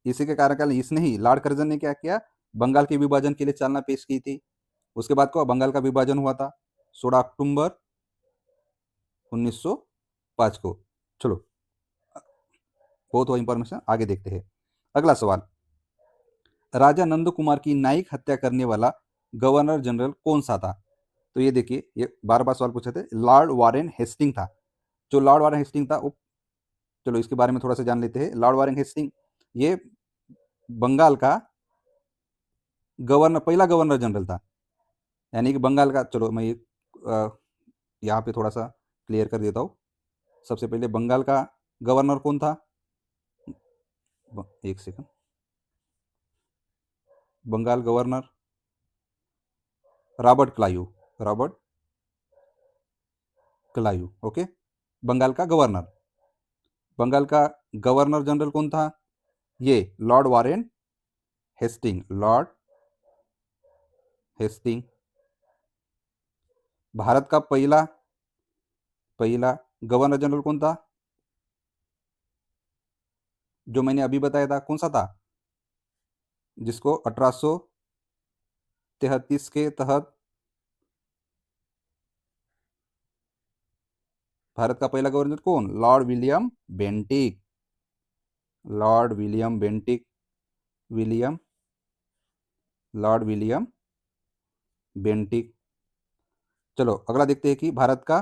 इसी के कार्यकाल में इसने ही, लॉर्ड कर्जन ने क्या किया? बंगाल के विभाजन के लिए चालना पेश की थी। उसके बाद को बंगाल का विभाजन हुआ था 16 अक्टूबर 1905 को। चलो बहुत हुआ इंफॉर्मेशन, आगे देखते हैं। अगला सवाल, राजा नंद कुमार की न्यायिक हत्या करने वाला गवर्नर जनरल कौन सा था? तो ये देखिए, ये बार बार सवाल पूछे थे। लॉर्ड वारेन हेस्टिंग था। जो लॉर्ड वारेन हेस्टिंग था वो, चलो इसके बारे में थोड़ा सा जान लेते हैं। लॉर्ड वारेन हेस्टिंग ये बंगाल का गवर्नर, पहला गवर्नर जनरल था। यानी कि बंगाल का, चलो मैं ये यहाँ पे थोड़ा सा क्लियर कर देता हूँ। सबसे पहले बंगाल का गवर्नर कौन था? एक second. Bengal governor Robert Clive, Robert Clive, okay. Bengal का गवर्नर, बंगाल का गवर्नर जनरल कौन था? ये lord Warren Hastings, lord Hastings. Bharat का पहला पहला गवर्नर जनरल कौन था? जो मैंने अभी बताया था, कौन सा था? जिसको 1833 के तहत भारत का पहला गवर्नर कौन? Lord William Bentinck, Lord William Bentinck, William, Lord William Bentinck. चलो अगला देखते हैं कि भारत का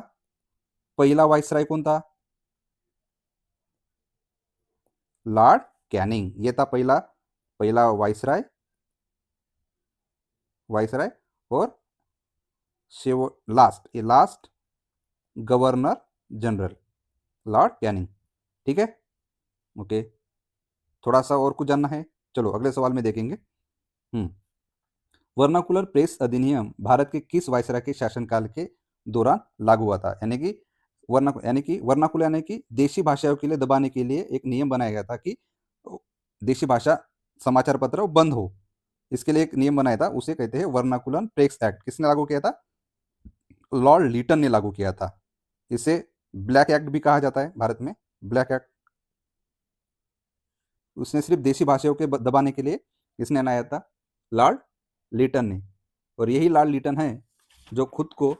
पहला वाइसराय कौन था? लॉर्ड कैनिंग, ये था पहला पहला वाइसराय, वाइसराय। और लास्ट, ये last governor general Lord Canning. ठीक है, ओके। थोड़ा सा और कुछ जानना है? चलो अगले सवाल में देखेंगे। वर्नाकुलर प्रेस अधिनियम भारत के किस वायसराय के शासनकाल के दौरान लागू हुआ था? यानी कि वर्नाकुलर यानी कि देशी भाषाओं के लिए दबाने के लिए एक नियम बनाया गया था कि देशी भाषा समाचार पत्र वो बंद हो। इसके लिए एक नियम बनाया था, उसे कहते हैं वर्नाकुलर प्रेस एक्ट। किसने लागू किया था? लॉर्ड लीटन ने लागू किया था। इसे ब्लैक एक्ट भी कहा जाता है भारत में, ब्लैक एक्ट। उसने सिर्फ देशी भाषाओं के दबाने के लिए इसने बनाया था, लॉर्ड लीटन ने। और यही लॉर्ड लीटन है जो खुद को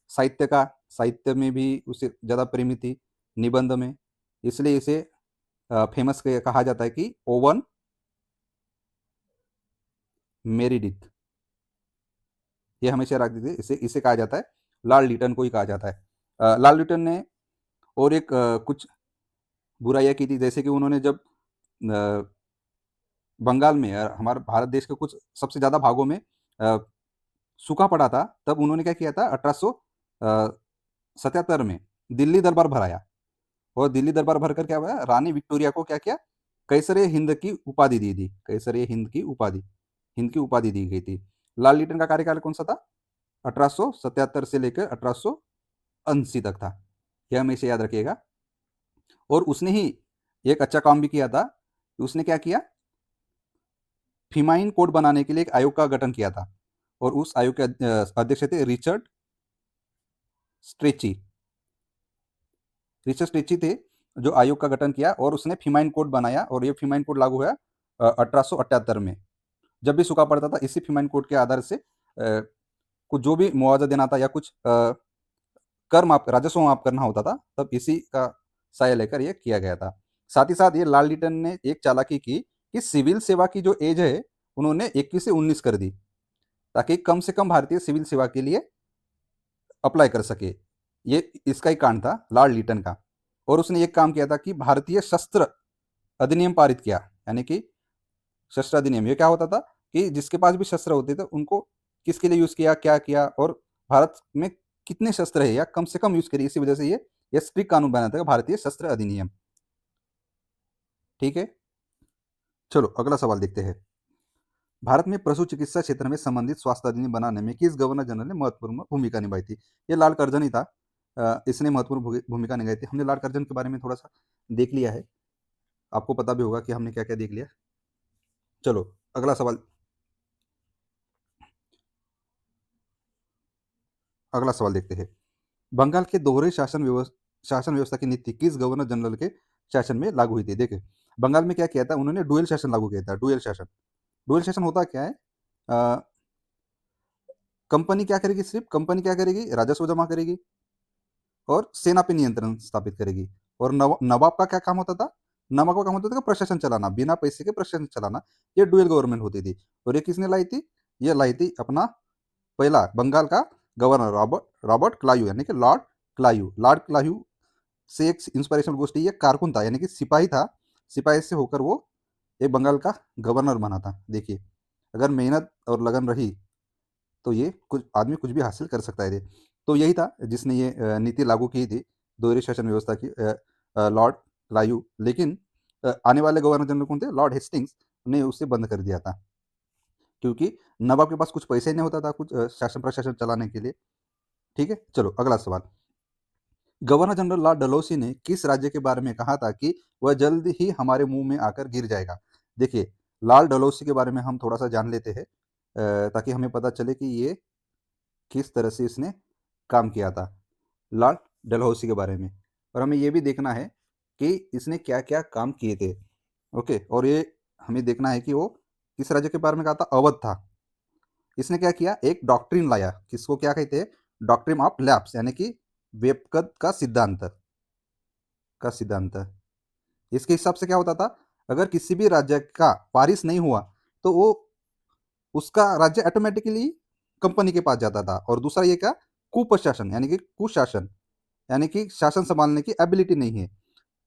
साहित्य में भी उसे ज़्यादा प्रेमी थी, निबंध में। इसलिए इसे फेमस कहा जाता है कि ओवन मेरिडिथ। ये हमेशा रख दीजिए, इसे इसे कहा जाता है, लॉर्ड लीटन को ही कहा जाता है। लॉर्ड लीटन ने और एक कुछ बुराइयां की थी, जैसे कि उन्होंने जब बंगाल में हमारे भारत देश के कुछ सबसे ज़्यादा भागों में सूखा पड़ा था, तब उन्होंने क्या किया था, 1877 में दिल्ली दरबार भराया। और दिल्ली दरबार भरकर क्या हुआ, रानी विक्टोरिया को क्या किया, कैसरे हिंद की उपाधि दी थी। कैसरे हिंद की उपाधि दी गई थी। लाल लीटन का कार्यकाल कौन सा था? 1877 से लेकर 1880 तक था। यह हमेशा याद रखिएगा। और उसने ही एक अच्छा काम भी किया था। उसने क्या किया, फिमाइन कोड बनाने के लिए एक आयोग का गठन किया था। और उस आयोग के अध्यक्ष थे स्ट्रेची रिचर्ड स्ट्रेची थे, जो आयोग का गठन किया। और उसने फिमाइन कोड बनाया, और ये फिमाइन कोड लागू हुआ 1878 में। जब भी सूखा पड़ता था, इसी फिमाइन कोड के आधार से कुछ जो भी मुआवजा देना था या कुछ कर माफ राजस्व माफ करना होता था, तब इसी का साया लेकर ये किया गया था। साथ ही साथ ये लाल लीटन ने एक चालाकी की कि सिविल सेवा की जो एज है, उन्होंने 21 से 19 कर दी, ताकि कम से कम भारतीय सिविल सेवा के लिए अप्लाई कर सके। ये इसका ही कांड था लॉर्ड लीटन का। और उसने एक काम किया था कि भारतीय शस्त्र अधिनियम पारित किया। यानी कि शस्त्र अधिनियम, ये क्या होता था कि जिसके पास भी शस्त्र होते थे, उनको किसके लिए यूज किया, क्या किया, और भारत में कितने शस्त्र है या कम से कम यूज करिए। इसी वजह से ये स्ट्रिक्ट कानून बनाया था, भारतीय शस्त्र अधिनियम। ठीक है, चलो अगला सवाल देखते हैं। भारत में पशु चिकित्सा क्षेत्र में संबंधित स्वास्थ्य अधिनियम बनाने में किस गवर्नर जनरल ने महत्वपूर्ण भूमिका निभाई थी? ये लाल कर्जन ही था। इसने महत्वपूर्ण भूमिका निभाई थी। हमने लाल कर्जन के बारे में थोड़ा सा देख लिया है, आपको पता भी होगा कि हमने क्या क्या देख लिया। चलो अगला सवाल, अगला सवाल देखते हैं। बंगाल के दोहरे शासन व्यवस्था की नीति किस गवर्नर जनरल के शासन में लागू हुई थी? देखिए, बंगाल में क्या किया था उन्होंने, डुअल शासन लागू किया था। डुअल शासन, डुअल शासन होता क्या है, कंपनी क्या करेगी, सिर्फ कंपनी क्या करेगी, राजस्व जमा करेगी और सेना पे नियंत्रण स्थापित करेगी। और नवाब का क्या काम होता था? नवाब का काम होता था कि प्रशासन चलाना, बिना पैसे के प्रशासन चलाना। ये डुअल गवर्नमेंट होती थी। और ये किसने लाई थी? ये लाई थी अपना पहला बंगाल का गवर्नर रॉबर्ट रॉबर्ट क्लायू, यानी कि लॉर्ड क्लायू। लॉर्ड क्लायू से एक इंस्पिरेशनल गोष्टी, ये कारकुन था, यानी कि सिपाही था। सिपाही से होकर वो एक बंगाल का गवर्नर बना था। देखिए, अगर मेहनत और लगन रही तो ये कुछ आदमी कुछ भी हासिल कर सकता है। तो यही था जिसने ये नीति लागू की थी, दोहरी शासन व्यवस्था की, लॉर्ड क्लायू। लेकिन आने वाले गवर्नर जनरल कौन थे? लॉर्ड हेस्टिंग्स ने उसे बंद कर दिया था, क्योंकि नवाब के पास कुछ पैसे नहीं होता था कुछ शासन प्रशासन चलाने के लिए। ठीक है, चलो अगला सवाल। गवर्नर जनरल लॉर्ड डलहौसी ने किस राज्य के बारे में कहा था कि वह जल्द ही हमारे मुंह में आकर गिर जाएगा? देखिए, लॉर्ड डलहौसी के बारे में हम थोड़ा सा जान लेते हैं, ताकि हमें पता चले कि ये किस तरह से इसने काम किया था, लॉर्ड डलहौसी के बारे में। और हमें ये भी देखना है कि इसने क्या क्या काम किए थे। ओके, और ये हमें देखना है कि वो किस राज्य के बारे में कहा था? अवध था। इसने क्या किया, एक डॉक्ट्रिन लाया, किसको क्या कहते हैं? डॉक्ट्रिन ऑफ लैप्स, यानी कि वेपकद का सिद्धांत। इसके हिसाब से क्या होता था, अगर किसी भी राज्य का पारिश नहीं हुआ तो वो उसका राज्य ऑटोमेटिकली कंपनी के पास जाता था। और दूसरा ये क्या, कुप्रशासन, यानी कि कुशासन, यानी कि शासन संभालने की एबिलिटी नहीं है।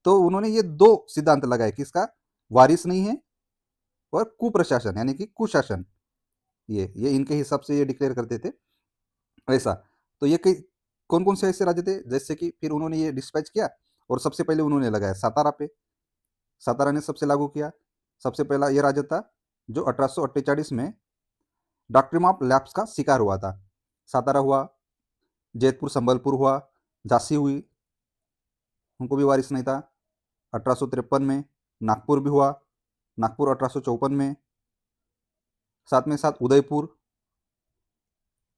तो उन्होंने ये दो सिद्धांत लगाए, किसका? वारिस नहीं है और कुप्रशासन, यानी कि कुशासन। ये इनके हिसाब से ये डिक्लेयर करते थे ऐसा। तो ये कई कौन कौन से ऐसे राज्य थे, जैसे कि फिर उन्होंने ये डिस्पैच किया। और सबसे पहले उन्होंने लगाया सातारा पे, सातारा ने सबसे लागू किया। सबसे पहला ये राज्य था जो 1848 में डॉक्ट्रिन ऑफ लैप्स का शिकार हुआ था। सातारा हुआ, जैतपुर संबलपुर हुआ, झांसी हुई, उनको भी वारिस नहीं था। 1853 में नागपुर भी हुआ, नागपुर 1854 में। साथ में साथ उदयपुर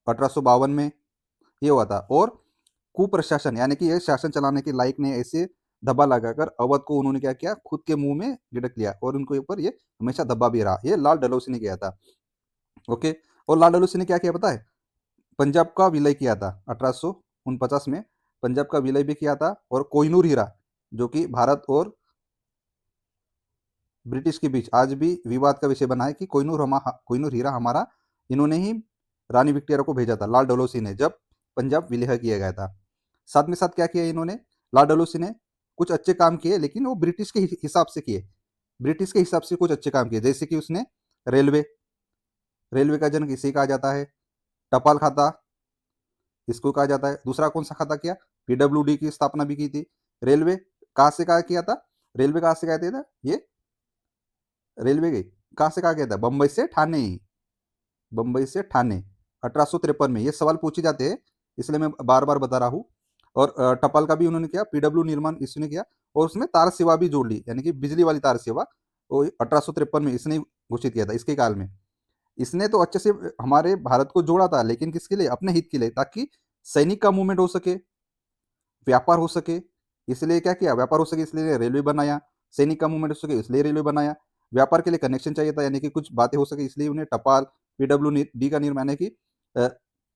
1852 में ये हुआ था। और कुप्रशासन यानी कि ये शासन चलाने के लायक नहीं, ऐसे दबा लगाकर अवध को उन्होंने क्या किया, खुद के मुंह में गिड़क लिया और उनके ऊपर ये हमेशा दबा भी रहा। ये लाल डलहौसी ने किया था। ओके। और लाल डलहौसी ने क्या किया पता है? पंजाब का विलय किया था 1849 में। पंजाब का विलय भी किया था। और कोहिनूर हीरा, जो कि भारत और ब्रिटिश के बीच आज भी विवाद का विषय बना है कि कोहिनूर हीरा हमारा, इन्होंने ही रानी विक्टोरिया को भेजा था, लाल डलहौसी ने, जब पंजाब विलय किया गया था। साथ में साथ क्या किया इन्होंने, लाल डलहौसी ने कुछ अच्छे काम किए, लेकिन वो ब्रिटिश के हिसाब से किए। ब्रिटिश के हिसाब से कुछ अच्छे काम किए, जैसे कि उसने रेलवे, रेलवे का जनक इसे कहा जाता है। टपाल खाता, इसको कहा जाता है। दूसरा कौन सा खाता किया? पीडब्ल्यूडी की स्थापना भी की थी। रेलवे कहाँ से कहा किया था? रेलवे कहाँ से कहते थे ये? रेलवे गई कहाँ से कहा गया था? बम्बई से ठाणे। बम्बई से ठाणे 1853 में। ये सवाल पूछे जाते हैं, इसलिए मैं बार बार बता रहा हूँ। और टपाल का भी उन्होंने किया, पीडब्ल्यू निर्माण इसने किया। और उसमें तार सेवा भी जोड़ ली, यानी कि बिजली वाली तार सेवा, वो 1853 में इसने घोषित किया था, इसके काल में। इसने तो अच्छे से हमारे भारत को जोड़ा था, लेकिन किसके लिए? अपने हित के लिए, ताकि सैनिक का मूवमेंट हो सके, व्यापार हो सके। इसलिए क्या किया? व्यापार हो सके इसलिए रेलवे बनाया। सैनिक का मूवमेंट हो सके इसलिए रेलवे बनाया। व्यापार के लिए कनेक्शन चाहिए था, यानी कि कुछ बातें हो सके, इसलिए उन्हें टपाल, पीडब्ल्यू डी का निर्माण, यानी कि अ,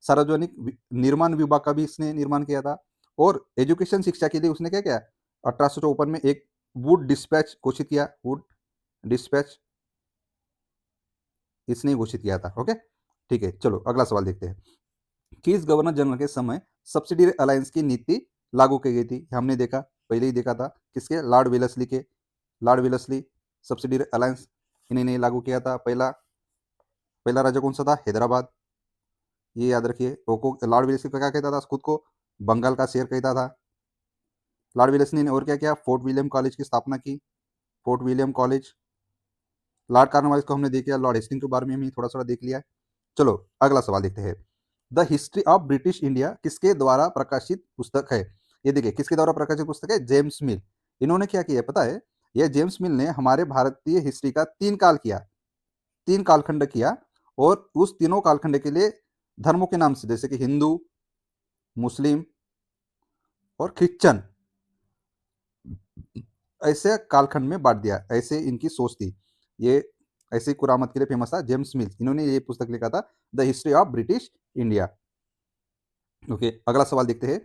सार्वजनिक निर्माण विभाग का भी इसने निर्माण किया था। और एजुकेशन शिक्षा के लिए उसने क्या किया? 1854 में एक वुड डिस्पैच घोषित किया। वुड डिस्पैच इसने घोषित किया था। ओके, ठीक है, चलो अगला सवाल देखते हैं। किस गवर्नर जनरल के समय सब्सिडी अलायंस की नीति लागू की गई थी? हमने देखा, पहले ही देखा था, किसके? लॉर्ड वेलेस्ली के। लॉर्ड वेलेस्ली, सब्सिडी अलायंस इन्हीं ने लागू किया था। पहला पहला राज्य कौन सा था? हैदराबाद। ये याद रखिए। ओको लॉर्ड वेलेस्ली क्या कहता था खुद को? बंगाल का शेर कहता था। लॉर्ड वेलेस्ली ने और क्या किया? फोर्ट विलियम कॉलेज की स्थापना की। Fort William college. Lord Cornwallis को हमने देख लिया, लॉर्ड हेस्टिंग के बारे में हमने थोड़ा थोड़ा देख लिया। चलो अगला सवाल देखते हैं। The history of British India किसके द्वारा प्रकाशित पुस्तक है? ये देखिए, किसके द्वारा प्रकाशित पुस्तक है? जेम्स मिल। इन्होंने क्या किया पता है? ये जेम्स मिल ने हमारे भारतीय हिस्ट्री का 3 काल किया, 3 कालखंड किया। और उस तीनों कालखंड के लिए धर्मों के नाम से, जैसे कि हिंदू, मुस्लिम और क्रिश्चियन, ऐसे कालखंड में बांट दिया। ऐसे इनकी सोच थी। ये ऐसे कुरामत के लिए फेमस था जेम्स मिल, इन्होंने ये पुस्तक लिखा था, the history of British India. Okay, अगला सवाल देखते हैं।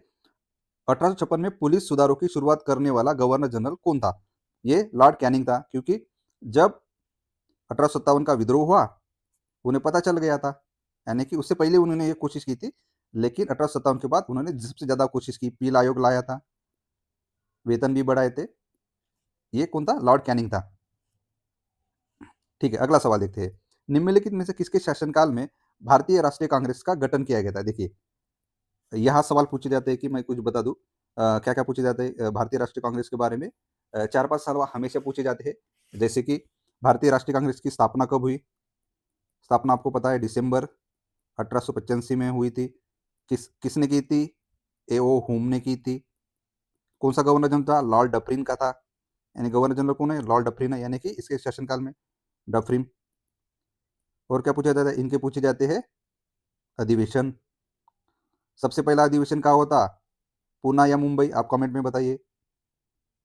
1856 में पुलिस सुधारों की शुरुआत करने वाला गवर्नर जनरल कौन था? ये लॉर्ड कैनिंग था, क्योंकि जब 1857 का विद्रोह हुआ, उन्हें पता चल गया था, यानी कि उससे पहले उन्होंने ये कोशिश की थी, लेकिन 1857 के बाद उन्होंने सबसे ज्यादा कोशिश की, पील आयोग लाया था, वेतन भी बढ़ाए थे। ये कौन था? लॉर्ड कैनिंग था। ठीक है, अगला सवाल देखते हैं। निम्नलिखित में से किसके शासनकाल में भारतीय राष्ट्रीय कांग्रेस का गठन किया गया था? देखिए, यहाँ सवाल पूछे जाते हैं कि मैं कुछ बता दूं, क्या क्या पूछे जाते हैं भारतीय राष्ट्रीय कांग्रेस के बारे में। 4-5 सवाल हमेशा पूछे जाते हैं, जैसे कि भारतीय राष्ट्रीय कांग्रेस की स्थापना कब हुई? स्थापना आपको पता है, दिसंबर 1885 में हुई थी। किसने की थी? एओ हुम ने की थी। कौन सा गवर्नर जनरल था? लॉर्ड डफरिन का था। यानी गवर्नर जनरल कौन है? लॉर्ड डफरिन है, यानी कि इसके शासनकाल में डफरिन। और क्या पूछा जाता है? इनके पूछे जाते हैं अधिवेशन। सबसे पहला अधिवेशन कहाँ होता? पूना या मुंबई? आप कमेंट में बताइए।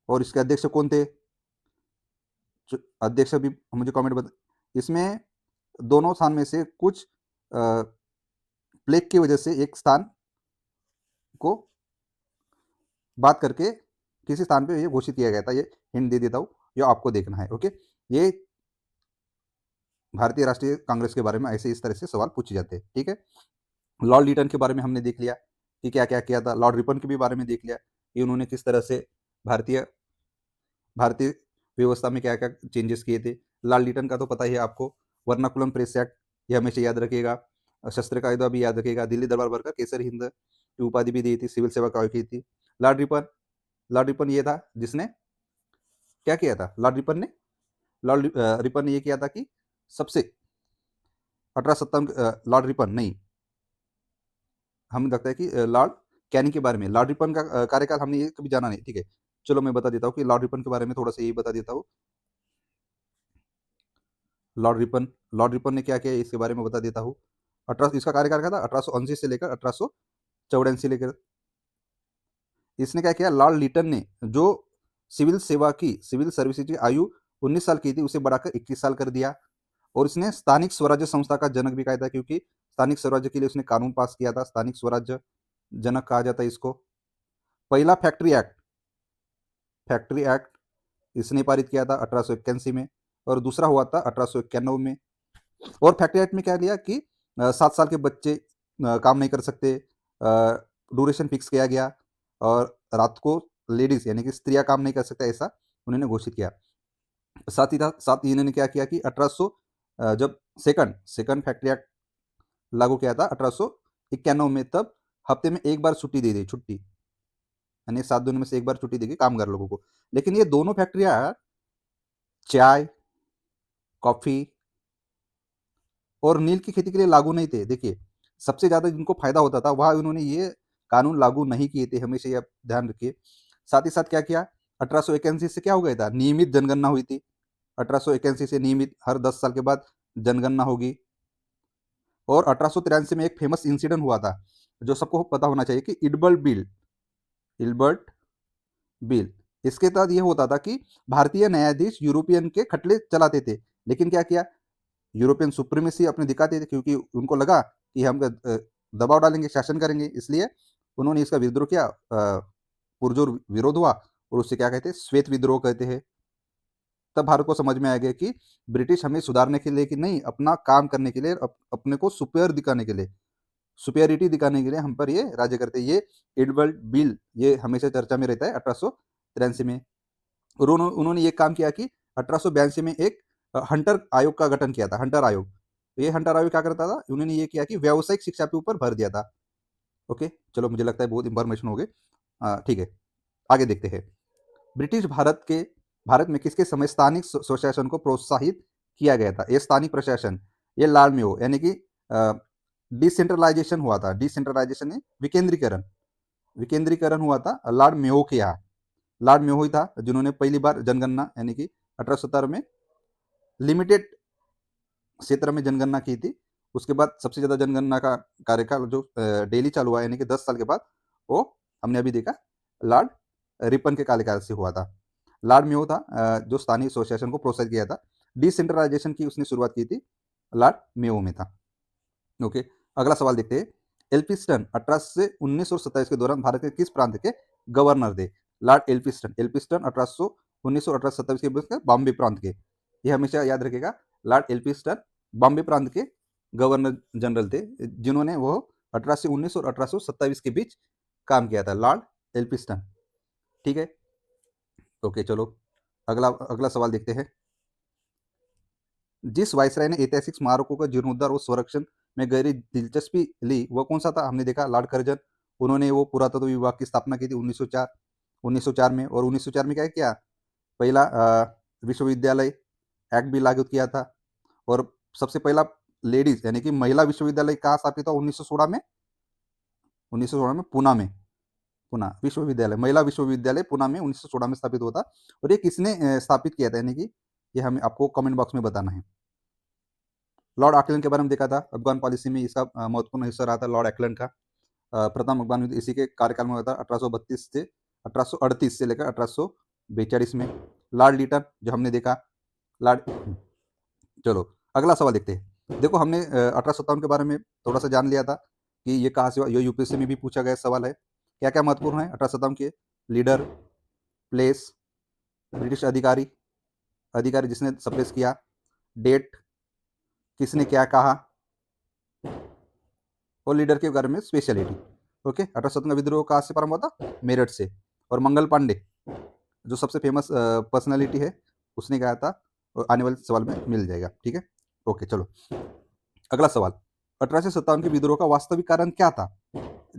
और इसके अध्यक्ष कौन थे? अध्यक्ष भी मुझे कमेंट बता। इसमें दोनों स्थान में से कुछ प्लेग की वजह से एक स्थान को बात करके किसी स्थान पे ये घोषित किया गया था। ये हिंट दे देता हूँ, ये आपको देखना है। ओके, ये भारतीय राष्ट्रीय कांग्रेस के बारे में ऐसे इस तरह से सवाल पूछे जाते हैं। ठीक है, लॉर्ड लिटन के बारे में हमने देख लिया कि क्या क्या किया था। लॉर्ड रिपन के भी बारे में देख लिया कि उन्होंने किस तरह से भारतीय भारतीय व्यवस्था में क्या क्या चेंजेस किए थे। लॉर्ड लिटन का तो पता ही है आपको, वर्नाकुलम प्रेस एक्ट, ये हमेशा याद रखिएगा। शस्त्र कायदा भी याद रखिएगा। दिल्ली दरबार भरकर केसर हिंद की उपाधि भी दी थी, सिविल सेवा का की थी। लॉर्ड रिपन, लॉर्ड रिपन ये था जिसने क्या किया था? लॉर्ड रिपन ने ये किया था कि सबसे 1857 लॉर्ड रिपन नहीं, हमें लगता है कि लॉर्ड कैनिंग के बारे में। लॉर्ड रिपन का कार्यकाल हमने ये कभी जाना नहीं। ठीक है, चलो मैं बता देता हूँ कि लॉर्ड रिपन के बारे में थोड़ा सा यही बता देता हूँ। लॉर्ड रिपन ने क्या किया इसके बारे में बता देता हूँ। इसका कार्यकाल क्या था, 1880 से लेकर 1884 लेकर। इसने क्या किया, लॉर्ड लिटन ने जो सिविल सर्विसेज की आयु 19 साल की थी उसे बढ़ाकर 21 साल कर दिया। और इसने स्थानिक स्वराज्य संस्था का जनक भी कहा था, क्योंकि स्थानिक स्वराज्य के लिए उसने कानून पास किया था। स्थानिक स्वराज्य जनक कहा जाता है इसको। पहला फैक्ट्री एक्ट इसने पारित किया था 1881 में, और दूसरा हुआ था 1891 में। और फैक्ट्री एक्ट में क्या लिया कि 7 साल के बच्चे काम नहीं कर सकते, ड्यूरेशन फिक्स किया गया, और रात को लेडीज यानी कि स्त्रियां काम नहीं कर सकते, ऐसा उन्होंने घोषित किया। साथ ही इन्होंने क्या किया कि 1800 जब सेकंड फैक्ट्री एक्ट लागू किया था 1891 में, तब हफ्ते में एक बार छुट्टी दे दी, छुट्टी यानी 7 दिनों में से एक बार छुट्टी देगी कामगार लोगों को। लेकिन ये दोनों फैक्ट्रियां चाय, कॉफी और नील की खेती के लिए लागू नहीं थे। देखिए, सबसे ज़्यादा जिनको फायदा होता था वहाँ उन्होंने ये कानून लागू नहीं किए थे, हमेशा ये आप ध्यान रखिए। साथ ही साथ क्या किया, 1881 से क्या हो गया था, नियमित जनगणना हुई थी। 1881 से नियमित हर 10 साल के बाद जनगणना होगी। और 1883 में एक फेमस इंसिडेंट हुआ था जो सबको पता होना चाहिए कि इल्बर्ट बिल। इसके तहत ये होता था कि भारतीय न्यायाधीश यूरोपियन के खटले चलाते थे। लेकिन क्या किया, यूरोपियन सुप्रीमेसी अपने दिखाते थे, क्योंकि उनको लगा कि हम दबाव डालेंगे, शासन करेंगे, इसलिए उन्होंने इसका विद्रोह किया। पुरजोर विरोध हुआ, और उससे क्या कहते हैं, श्वेत विद्रोह कहते हैं। तब भारत को समझ में आ गया कि ब्रिटिश हमें सुधारने के लिए कि नहीं, अपना काम करने के लिए, अपने को सुपेरिटी दिखाने के लिए हम पर ये राज्य करते हैं। ये एडवर्ड बिल ये हमेशा चर्चा में रहता है 1883 में। और उन्होंने ये काम किया कि 1882 में एक हंटर आयोग का गठन किया था, हंटर आयोग। तो ये हंटर आयोग क्या करता था, उन्होंने ये किया कि व्यावसायिक शिक्षा के ऊपर भर दिया था। ओके, चलो मुझे लगता है बहुत इंफॉर्मेशन हो गई। ठीक है, आगे देखते हैं। ब्रिटिश भारत में किसके समय स्थानिक स्वशासन को प्रोत्साहित किया गया था। ये स्थानिक प्रशासन, ये लॉर्ड मेयो यानी कि डिसेंट्रलाइजेशन हुआ था। डिसेंट्रलाइजेशन है विकेंद्रीकरण, विकेंद्रीकरण हुआ था लॉर्ड मेयो के यहाँ। लॉर्ड मेयो ही था जिन्होंने पहली बार जनगणना यानी कि 1870 में लिमिटेड क्षेत्र में जनगणना की थी। उसके बाद सबसे ज़्यादा जनगणना का कार्यकाल जो डेली चालू हुआ यानी कि 10 साल के बाद, वो हमने अभी देखा लॉर्ड रिपन के कार्यकाल से हुआ था। लॉर्ड मेयो था जो स्थानीय एसोसिएशन को प्रोत्साहित किया था। डिसेंट्रलाइजेशन की उसने शुरुआत की थी, लॉर्ड मेयो में था। ओके, अगला सवाल देखते हैं। एल्फिंस्टन 18 से 1927 के दौरान भारत के किस प्रांत के गवर्नर थे। लॉर्ड एल्फिंस्टन 1927 के बीच बॉम्बे प्रांत के। ये हमेशा याद रखेगा, लॉर्ड एल्फिंस्टन बॉम्बे प्रांत के गवर्नर जनरल थे, जिन्होंने वो 1819 और 1827 के बीच काम किया था, लॉर्ड एल्फिंस्टन। ठीक है, ओके चलो अगला अगला सवाल देखते हैं। जिस वायसराय ने ऐतिहासिक स्मारकों का जीर्णोद्धार और संरक्षण में गहरी दिलचस्पी ली वो कौन सा था, हमने देखा लॉर्ड कर्जन। उन्होंने वो पुरातत्व विभाग की स्थापना की थी 1904 में। और 1904 में क्या किया, पहला विश्वविद्यालय एक्ट भी लागू किया था। और सबसे पहला लेडीज यानी कि महिला विश्वविद्यालय कहाँ स्थापित हुआ, 1916 में पुणे विश्वविद्यालय, महिला विश्वविद्यालय पुणे में 1916 में स्थापित हुआ था। और ये किसने स्थापित किया था, यानी कि ये हमें आपको कमेंट बॉक्स में बताना है। लॉर्ड ऑकलैंड के बारे में देखा था, अफगान पॉलिसी में इसका महत्वपूर्ण हिस्सा रहा था लॉर्ड ऑकलैंड का। प्रथम अफगान युद्ध इसी के कार्यकाल में हुआ था 1838 से लेकर 1842 में। लॉर्ड लिटन जो हमने देखा, लॉर्ड चलो अगला सवाल देखते हैं। देखो हमने 1857 के बारे में थोड़ा सा जान लिया था कि ये कहाँ से हुआ, ये यूपीएससी में भी पूछा गया सवाल है। क्या क्या महत्वपूर्ण है 1857 के, लीडर, प्लेस, ब्रिटिश अधिकारी, अधिकारी जिसने सप्रेस किया, डेट, किसने क्या कहा, और लीडर के बारे में स्पेशलिटी। ओके, 1857 का विद्रोह कहाँ से प्रारंभ हुआ था, मेरठ से। और मंगल पांडे जो सबसे फेमस पर्सनालिटी है उसने कहा था, और आने वाले सवाल में मिल जाएगा। ठीक है, ओके चलो अगला सवाल। 1857 के विद्रोह का वास्तविक कारण क्या था।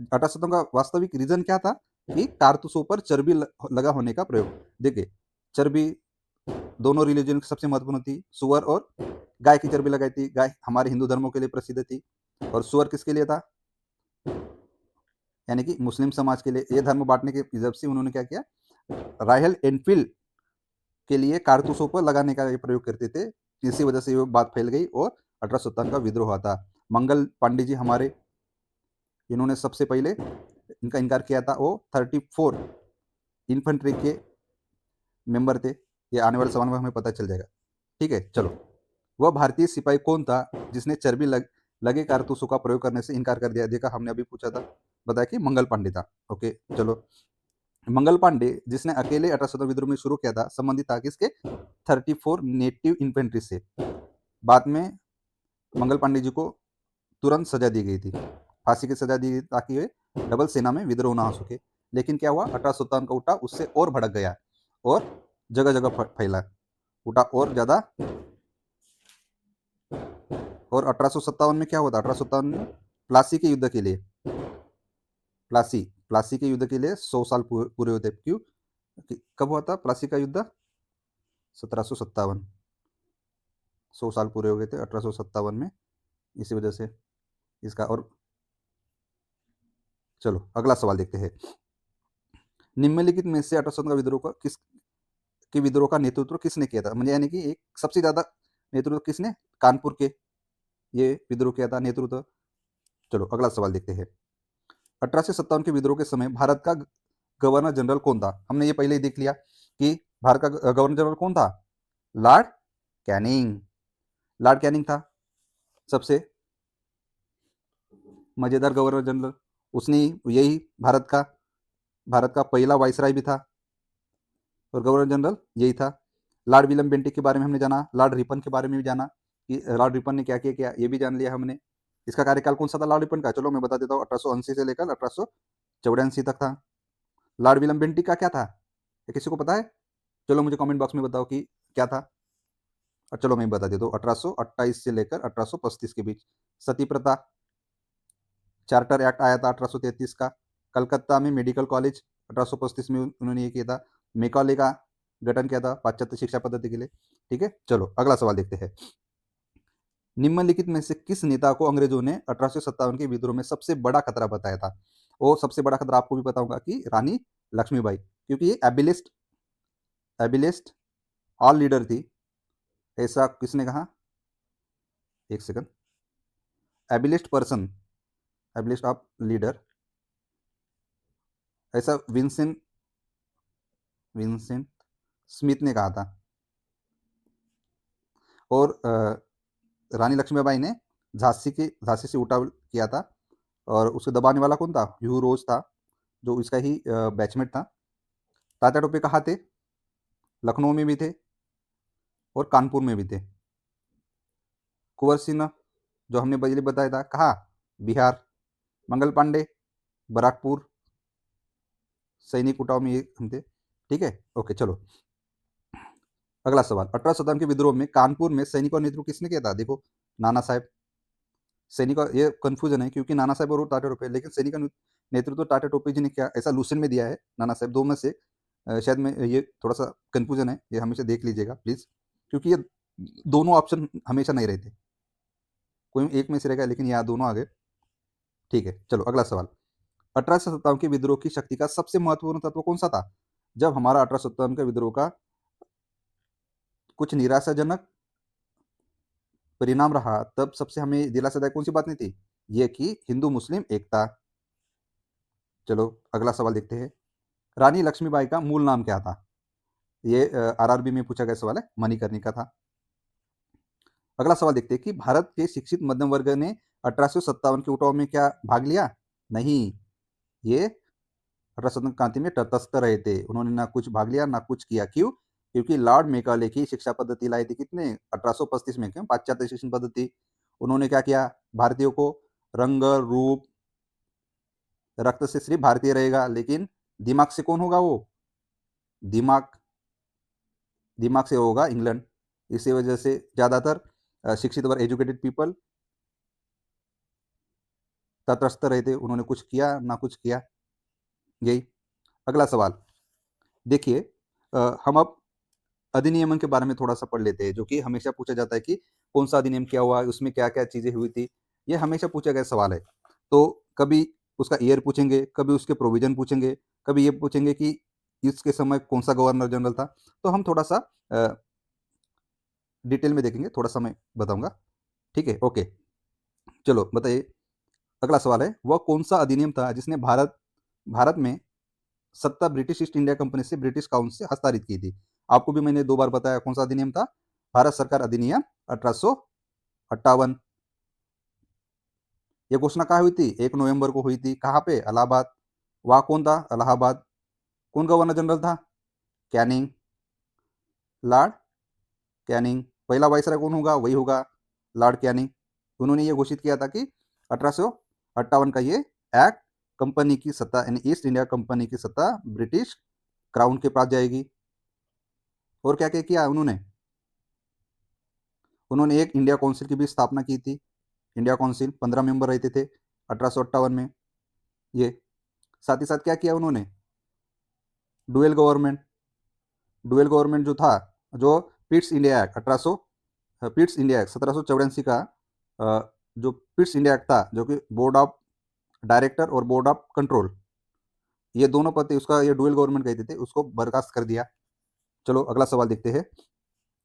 1857 का वास्तविक रीजन क्या था कि कारतूसों पर चर्बी लगा होने का प्रयोग। देखिए, चर्बी दोनों रिलीजन की सबसे महत्वपूर्ण थी। सुअर और गाय की चर्बी लगाई थी। गाय हमारे हिंदू धर्मों के लिए प्रसिद्ध थी, और सुअर किसके लिए था, यानी कि मुस्लिम समाज के लिए। ये धर्म बांटने के हिसाब से उन्होंने क्या किया, रॉयल एनफील्ड के लिए कारतूसों पर लगाने का ये प्रयोग करते थे। इसी वजह से ये बात फैल गई और 1857 का विद्रोह हुआ था। मंगल पांडे जी हमारे, इन्होंने सबसे पहले इनका इनकार किया था। वो 34 इन्फेंट्री के मेंबर थे। ये आने वाले सवाल में हमें पता चल जाएगा। ठीक है, चलो। वह भारतीय सिपाही कौन था जिसने चर्बी लगे कारतूसों का प्रयोग करने से इनकार कर दिया? देखा, हमने अभी पूछा था, बताया कि मंगल पांडे था। ओके, चलो। मंगल पांडे जिसने अकेले 1817 विद्रोह में शुरू किया था, संबंधित था किसके? 34 नेटिव इन्फेंट्री से। बाद में मंगल पांडे जी को तुरंत सजा दी गई थी, फांसी की सजा दी गई ताकि वे डबल सेना में विद्रोह ना हो सके। लेकिन क्या हुआ, 1857 का उठा उससे और भड़क गया और जगह जगह फैला, उठा और ज्यादा। और 1857 में क्या हुआ था? 1857 में प्लासी के युद्ध के लिए, प्लासी प्लासी के युद्ध के लिए 100 साल पूरे होते। क्यों? कब हुआ था प्लासी का युद्ध? 1757। 100 साल पूरे हो गए थे 1857 में, इसी वजह से इसका। और चलो अगला सवाल देखते हैं। निम्नलिखित में से 1857 का विद्रोह का नेतृत्व किसने किया था? म्हणजे यानी कि एक सबसे ज्यादा नेतृत्व किसने? कानपुर के ये विद्रोह किया था नेतृत्व। चलो अगला सवाल देखते हैं। 1857 के विद्रोह के समय भारत का गवर्नर जनरल कौन था? हमने ये पहले ही देख लिया कि भारत का गवर्नर जनरल कौन था? Lord Canning. लॉर्ड कैनिंग था सबसे मजेदार गवर्नर जनरल। उसने यही भारत का पहला वाइसराय भी था और गवर्नर जनरल यही था। लॉर्ड विलियम बेंटिक के बारे में हमने जाना, लॉर्ड रिपन के बारे में भी जाना कि लॉर्ड रिपन ने क्या किया, क्या ये भी जान लिया हमने। इसका कार्यकाल कौन सा था लॉर्ड रिपन का? चलो मैं बता देता हूँ। 1880 से लेकर 1884 तक था। लॉर्ड विलियम बेंटिक का क्या था? ये किसी को पता है? चलो मुझे कमेंट बॉक्स में बताओ कि क्या था। और चलो मैं बता देता हूँ। 1828 से लेकर 1835 के बीच सती प्रथा, चार्टर एक्ट आया था 1833 का। कलकत्ता में मेडिकल कॉलेज 1835 में उन्होंने ये किया था। मेकॉले का गठन किया था पाश्चात्य शिक्षा पद्धति के लिए। ठीक है, चलो अगला सवाल देखते हैं। निम्नलिखित में से किस नेता को अंग्रेजों ने 1857 के विद्रोह में सबसे बड़ा खतरा बताया था? वो सबसे बड़ा खतरा आपको भी पता होगा कि रानी लक्ष्मीबाई, क्योंकि ये एबिलिस्ट ऑल लीडर थी। ऐसा किसने कहा? एक सेकंड। एबिलिस्ट पर्सन, एबिलिस्ट ऑफ लीडर, ऐसा विंसेंट विंसेंट स्मिथ ने कहा था। और रानी लक्ष्मीबाई ने झांसी से उठाव किया था। और उसे दबाने वाला कौन था? ह्यू रोज था, जो इसका ही बैचमेट था। तात्या टोपे कहाँ थे? लखनऊ में भी थे और कानपुर में भी थे। कुंवर सिंह, जो हमने पहले बताया था, कहाँ? बिहार। मंगल पांडे बराकपुर, सैनिक उठाव में ये हम थे। ठीक है, ओके, चलो अगला सवाल। 1857 के विद्रोह में कानपुर में सैनिकों का नेतृत्व किसने किया था? देखो, नाना साहेब। सैनिकों, ये कंफ्यूजन है क्योंकि नाना साहेब और टाटा टोपे, लेकिन सैनिक का नेतृत्व टाटा टोपे जी ने किया, ऐसा लूसेंट में दिया है। नाना साहेब दो में से शायद में ये थोड़ा सा कंफ्यूजन है, ये हमेशा देख लीजिएगा प्लीज, क्योंकि ये दोनों ऑप्शन हमेशा नहीं रहते, कोई एक में से रहेगा, लेकिन यहाँ दोनों आ गए। ठीक है, चलो अगला सवाल। 1857 के विद्रोह की शक्ति का सबसे महत्वपूर्ण तत्व कौन सा था? जब हमारा 1857 का विद्रोह का कुछ निराशाजनक परिणाम रहा, तब सबसे हमें दिलासादायक कौन सी बात नहीं थी? ये कि हिंदू मुस्लिम एकता। चलो अगला सवाल देखते हैं। रानी लक्ष्मीबाई का मूल नाम क्या था? ये आरआरबी में पूछा गया सवाल है, मणिकर्णिका था। अगला सवाल देखते हैं कि भारत के शिक्षित मध्यम वर्ग ने 1857 के उठाव में क्या भाग लिया? नहीं, ये 1857 क्रांति में तटस्थ रहे थे। उन्होंने ना कुछ भाग लिया ना कुछ किया। क्यों? क्योंकि लॉर्ड मेकाले की शिक्षा पद्धति लाई थी कितने? 1835 में। क्यों? पाश्चात्य शिक्षण पद्धति। उन्होंने क्या किया? भारतीयों को रंग रूप रक्त से सिर्फ भारतीय रहेगा, लेकिन दिमाग से कौन होगा? वो दिमाग दिमाग से होगा इंग्लैंड। इसी वजह से ज्यादातर शिक्षित वर्ग, एजुकेटेड पीपल तटस्थ रहे थे। उन्होंने कुछ किया ना कुछ किया, यही। अगला सवाल देखिए। हम अब अधिनियमन के बारे में थोड़ा सा पढ़ लेते हैं, जो कि हमेशा पूछा जाता है कि कौन सा अधिनियम क्या हुआ, उसमें क्या क्या चीजें हुई थी। ये हमेशा पूछा गया सवाल है। तो कभी उसका ईयर पूछेंगे, कभी उसके प्रोविजन पूछेंगे, कभी ये पूछेंगे कि इसके समय कौन सा गवर्नर जनरल था। तो हम थोड़ा सा डिटेल में देखेंगे, थोड़ा सा मैं बताऊंगा। ठीक है, ओके। चलो बताइए, अगला सवाल है, वह कौन सा अधिनियम था जिसने भारत भारत में सत्ता ब्रिटिश ईस्ट इंडिया कंपनी से ब्रिटिश काउंसिल से हस्तांतरित की थी। आपको भी मैंने 2 बार बताया कौन सा अधिनियम था। भारत सरकार अधिनियम 1858। ये घोषणा कहाँ हुई थी? 1 नवंबर को हुई थी। कहाँ पे? इलाहाबाद। वहाँ कौन था? इलाहाबाद। कौन गवर्नर जनरल था? Canning, Lord Canning. पहला वायसराय कौन होगा? वही होगा, लॉर्ड कैनिंग। उन्होंने ये घोषित किया था कि 1858 का ये एक्ट कंपनी की सत्ता यानी ईस्ट इंडिया कंपनी की सत्ता ब्रिटिश क्राउन के पास जाएगी। और क्या क्या किया उन्होंने? उन्होंने एक इंडिया काउंसिल की भी स्थापना की थी। इंडिया काउंसिल 15 मेंबर रहते थे 1858 में। ये साथ ही साथ क्या किया उन्होंने? Dual government. डुअल गवर्नमेंट जो था, जो Pitt's India act 1800 Pitt's India act 1784 का जो पिट्स इंडिया एक्ट था, जो कि बोर्ड ऑफ डायरेक्टर और बोर्ड ऑफ कंट्रोल, ये दोनों पद थे उसका, ये डुअल गवर्नमेंट कहते थे, उसको बर्खास्त कर दिया। चलो अगला सवाल देखते हैं।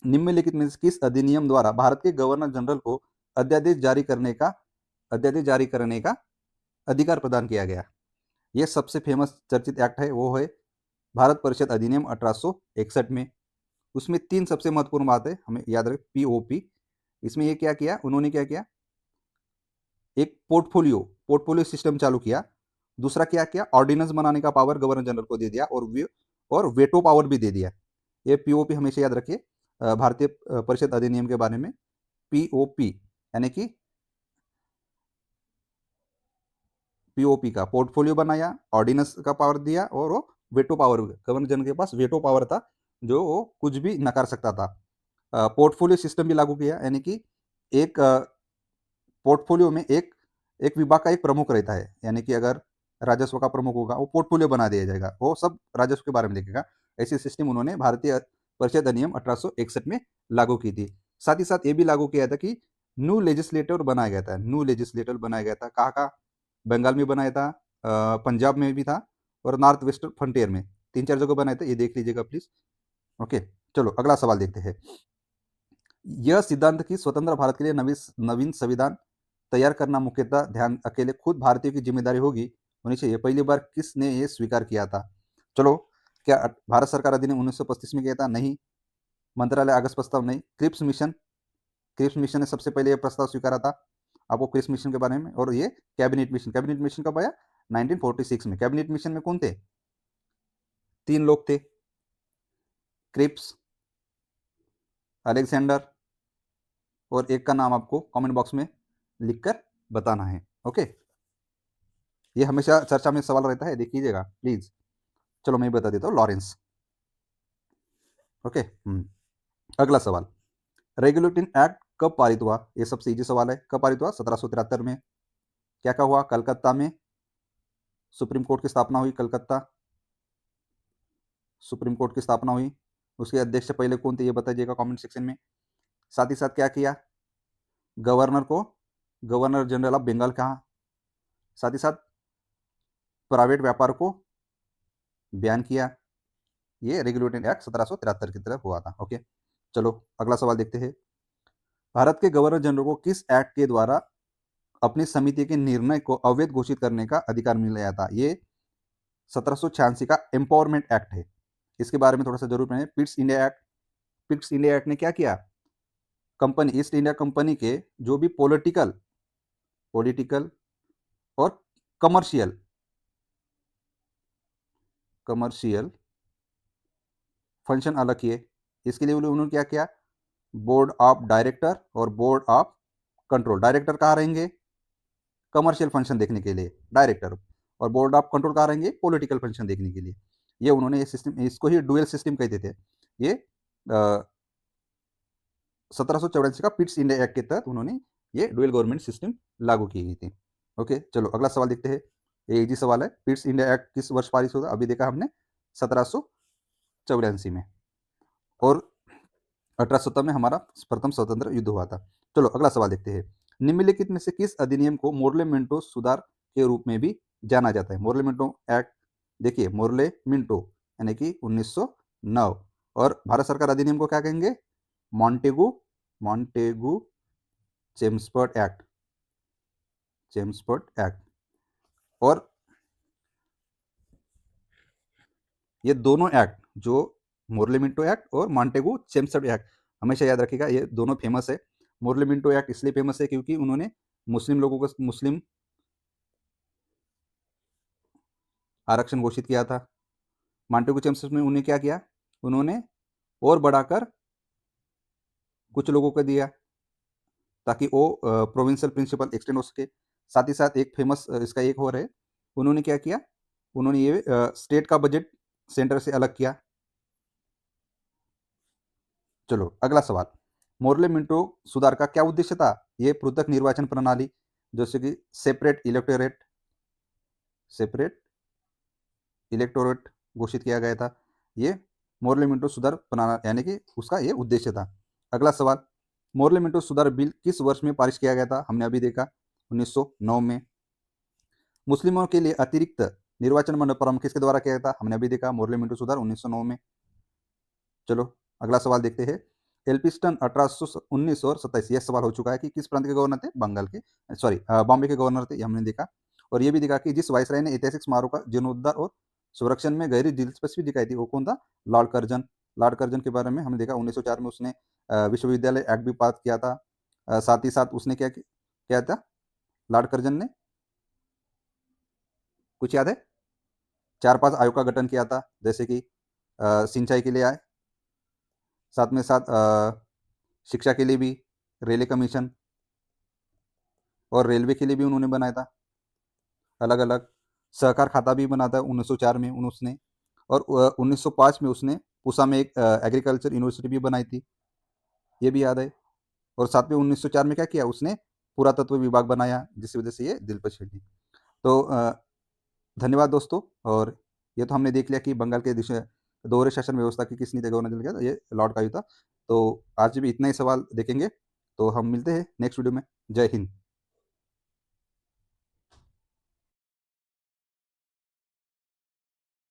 निम्नलिखित में से किस अधिनियम द्वारा भारत के गवर्नर जनरल को अध्यादेश जारी करने का अध्यादेश जारी करने का अधिकार प्रदान किया गया? ये सबसे फेमस चर्चित एक्ट है, वो है भारत परिषद अधिनियम 1861 में। उसमें 3 सबसे महत्वपूर्ण बात है, हमें याद रखें, पीओपी। इसमें ये क्या किया उन्होंने? क्या किया? एक पोर्टफोलियो सिस्टम चालू किया। दूसरा क्या किया? ऑर्डिनेंस बनाने का पावर गवर्नर जनरल को दे दिया, और वेटो पावर भी दे दिया। ये पीओपी हमेशा याद रखिए भारतीय परिषद अधिनियम के बारे में। पीओपी यानी कि पीओपी का पोर्टफोलियो बनाया, ऑर्डिनेंस का पावर दिया, और वो वेटो पावर, गवर्नर जनरल के पास वेटो पावर था, जो वो कुछ भी नकार सकता था। पोर्टफोलियो सिस्टम भी लागू किया, यानी कि एक पोर्टफोलियो में एक एक विभाग का एक प्रमुख रहता है, यानी कि अगर राजस्व का प्रमुख होगा, वो पोर्टफोलियो बना दिया जाएगा, वो सब राजस्व के बारे में देखेगा। ऐसी सिस्टम उन्होंने भारतीय परिषद अधिनियम 1861 में लागू की थी। साथ ही साथ ये भी लागू किया था कि न्यू लेजिस्लेटर बनाया गया था। न्यू लेजिस्लेटर बनाया गया था, कहाँ कहाँ? बंगाल में बनाया था, पंजाब में भी था, और नॉर्थ वेस्टर्न फ्रंटियर में 3-4 जगह बनाया था, ये देख लीजिएगा प्लीज। ओके, चलो अगला सवाल देखते हैं। यह सिद्धांत कि स्वतंत्र भारत के लिए नवीन नवीन संविधान तैयार करना मुख्यतः ध्यान अकेले खुद भारतीय की जिम्मेदारी होनी चाहिए, पहली बार किसने ये स्वीकार किया था? चलो, क्या भारत सरकार अधिनियम 1935 में किया था? नहीं। मंत्रालय आगस्त प्रस्ताव? नहीं। क्रिप्स मिशन ने सबसे पहले यह प्रस्ताव स्वीकारा था। आपको क्रिप्स मिशन के बारे में, और ये कैबिनेट मिशन कब आया? 1946 में। कैबिनेट मिशन में कौन थे? 3 लोग थे, क्रिप्स, अलेक्जेंडर, और एक का नाम आपको कमेंट बॉक्स में लिखकर बताना है। ओके, ये हमेशा चर्चा में सवाल रहता है, देख लीजिएगा प्लीज। चलो मैं बता देता हूँ, लॉरेंस। ओके। अगला सवाल, रेगुलेटिंग एक्ट कब पारित हुआ? ये सबसे इजी सवाल है, कब पारित हुआ? 1773 में। क्या क्या हुआ? कलकत्ता में सुप्रीम कोर्ट की स्थापना हुई। कलकत्ता सुप्रीम कोर्ट की स्थापना हुई। उसके अध्यक्ष पहले कौन थे, ये बताइएगा कमेंट सेक्शन में। साथ ही साथ क्या किया? गवर्नर को गवर्नर जनरल ऑफ बंगाल कहा। साथ ही साथ प्राइवेट व्यापार को बैन किया। ये रेगुलेटिंग एक्ट 1773 की तरफ हुआ था। ओके, चलो अगला सवाल देखते हैं। भारत के गवर्नर जनरल को किस एक्ट के द्वारा अपनी समिति के निर्णय को अवैध घोषित करने का अधिकार मिल गया था? ये 1786 का एम्पावरमेंट एक्ट है। इसके बारे में थोड़ा सा जरूर पढ़ें। पिट्स इंडिया एक्ट ने क्या किया? कंपनी ईस्ट इंडिया कंपनी के जो भी पॉलिटिकल पॉलिटिकल और कमर्शियल कमर्शियल फंक्शन अलग किए। इसके लिए उन्होंने क्या किया? बोर्ड ऑफ डायरेक्टर और बोर्ड ऑफ कंट्रोल। डायरेक्टर कहाँ रहेंगे? कमर्शियल फंक्शन देखने के लिए डायरेक्टर, और बोर्ड ऑफ कंट्रोल कहाँ रहेंगे? पॉलिटिकल फंक्शन देखने के लिए। ये उन्होंने ये सिस्टम, इसको ही डुअल सिस्टम कहते थे। ये 1784 का पिट्स इंडिया एक्ट के तहत उन्होंने ये डुअल गवर्नमेंट सिस्टम लागू की गई थी। ओके, चलो अगला सवाल देखते हैं। ये इजी सवाल है। पिट्स इंडिया एक्ट किस वर्ष पारित हुआ? अभी देखा हमने 1784 में, और 1870 में हमारा प्रथम स्वतंत्र युद्ध हुआ था। चलो अगला सवाल देखते हैं। निम्नलिखित में से किस अधिनियम को मोर्ले मिंटो सुधार के रूप में भी जाना जाता है? मोर्ले मिंटो एक्ट, देखिए मोर्ले मिंटो यानी कि 1909। और भारत सरकार अधिनियम को क्या कहेंगे? Montagu Montagu Chelmsford act, Chelmsford act. और ये दोनों एक्ट, जो मोर्ले मिंटो एक्ट और मॉन्टेगू चेम्सफोर्ड एक्ट, हमेशा याद रखिएगा, ये दोनों फेमस है। मोर्ले मिंटो एक्ट इसलिए फेमस है क्योंकि उन्होंने मुस्लिम लोगों को मुस्लिम आरक्षण घोषित किया था। मॉन्टेगू चेम्सफोर्ड में उन्हें क्या किया? उन्होंने और बढ़ाकर कुछ लोगों को दिया ताकि वो प्रोविंशियल प्रिंसिपल एक्सटेंड हो सके। साथ ही साथ एक फेमस इसका एक और है, उन्होंने क्या किया? उन्होंने ये स्टेट का बजट सेंटर से अलग किया। चलो अगला सवाल, मोर्ले मिंटो सुधार का क्या उद्देश्य था? ये पृथक निर्वाचन प्रणाली, जैसे कि सेपरेट इलेक्टोरेट घोषित किया गया था। ये मोर्ले मिंटो सुधार प्रणाली यानी कि उसका ये उद्देश्य था। अगला सवाल, मोर्ले मिंटो सुधार बिल किस वर्ष में पारित किया गया था? हमने अभी देखा 1909 में। मुस्लिमों के लिए अतिरिक्त निर्वाचन मंडल प्रारंभ किसके द्वारा किया गया था? हमने अभी देखा मोर्ले मिंटो सुधार 1909 में। चलो अगला सवाल देखते हैं, एल्फिंस्टन 1819 और 27, यह सवाल हो चुका है कि किस प्रांत के गवर्नर थे? बंगाल के, सॉरी बॉम्बे के गवर्नर थे, ये हमने देखा। और ये भी देखा कि जिस वायसराय ने ऐतिहासिक स्मारकों का जीर्णोद्धार और संरक्षण में गहरी दिलचस्पी दिखाई थी, वो कौन था? Lord Curzon. लॉर्ड कर्जन के बारे में हमने देखा 1904 में उसने विश्वविद्यालय एक्ट भी पास किया था। साथ ही साथ उसने क्या किया था लॉर्ड कर्जन ने? कुछ याद है? 4-5 आयोग का गठन किया था, जैसे कि सिंचाई के लिए आए, साथ में साथ शिक्षा के लिए भी रेलवे कमीशन, और रेलवे के लिए भी उन्होंने बनाया था अलग अलग। सहकार खाता भी बना था 1904 में उसने। और 1905 में उसने पूसा में एक एग्रीकल्चर यूनिवर्सिटी भी बनाई थी, ये भी याद है। और साथ में 1904 में क्या किया उसने? पुरातत्व विभाग बनाया, जिसकी वजह से ये दिलपश थी। तो धन्यवाद दोस्तों। और ये तो हमने देख लिया कि बंगाल के दोहरे शासन व्यवस्था की किस नीति गवर्नर दिया था, ये लॉर्ड कायू था। तो आज भी इतना ही सवाल देखेंगे, तो हम मिलते हैं नेक्स्ट वीडियो में। जय हिंद।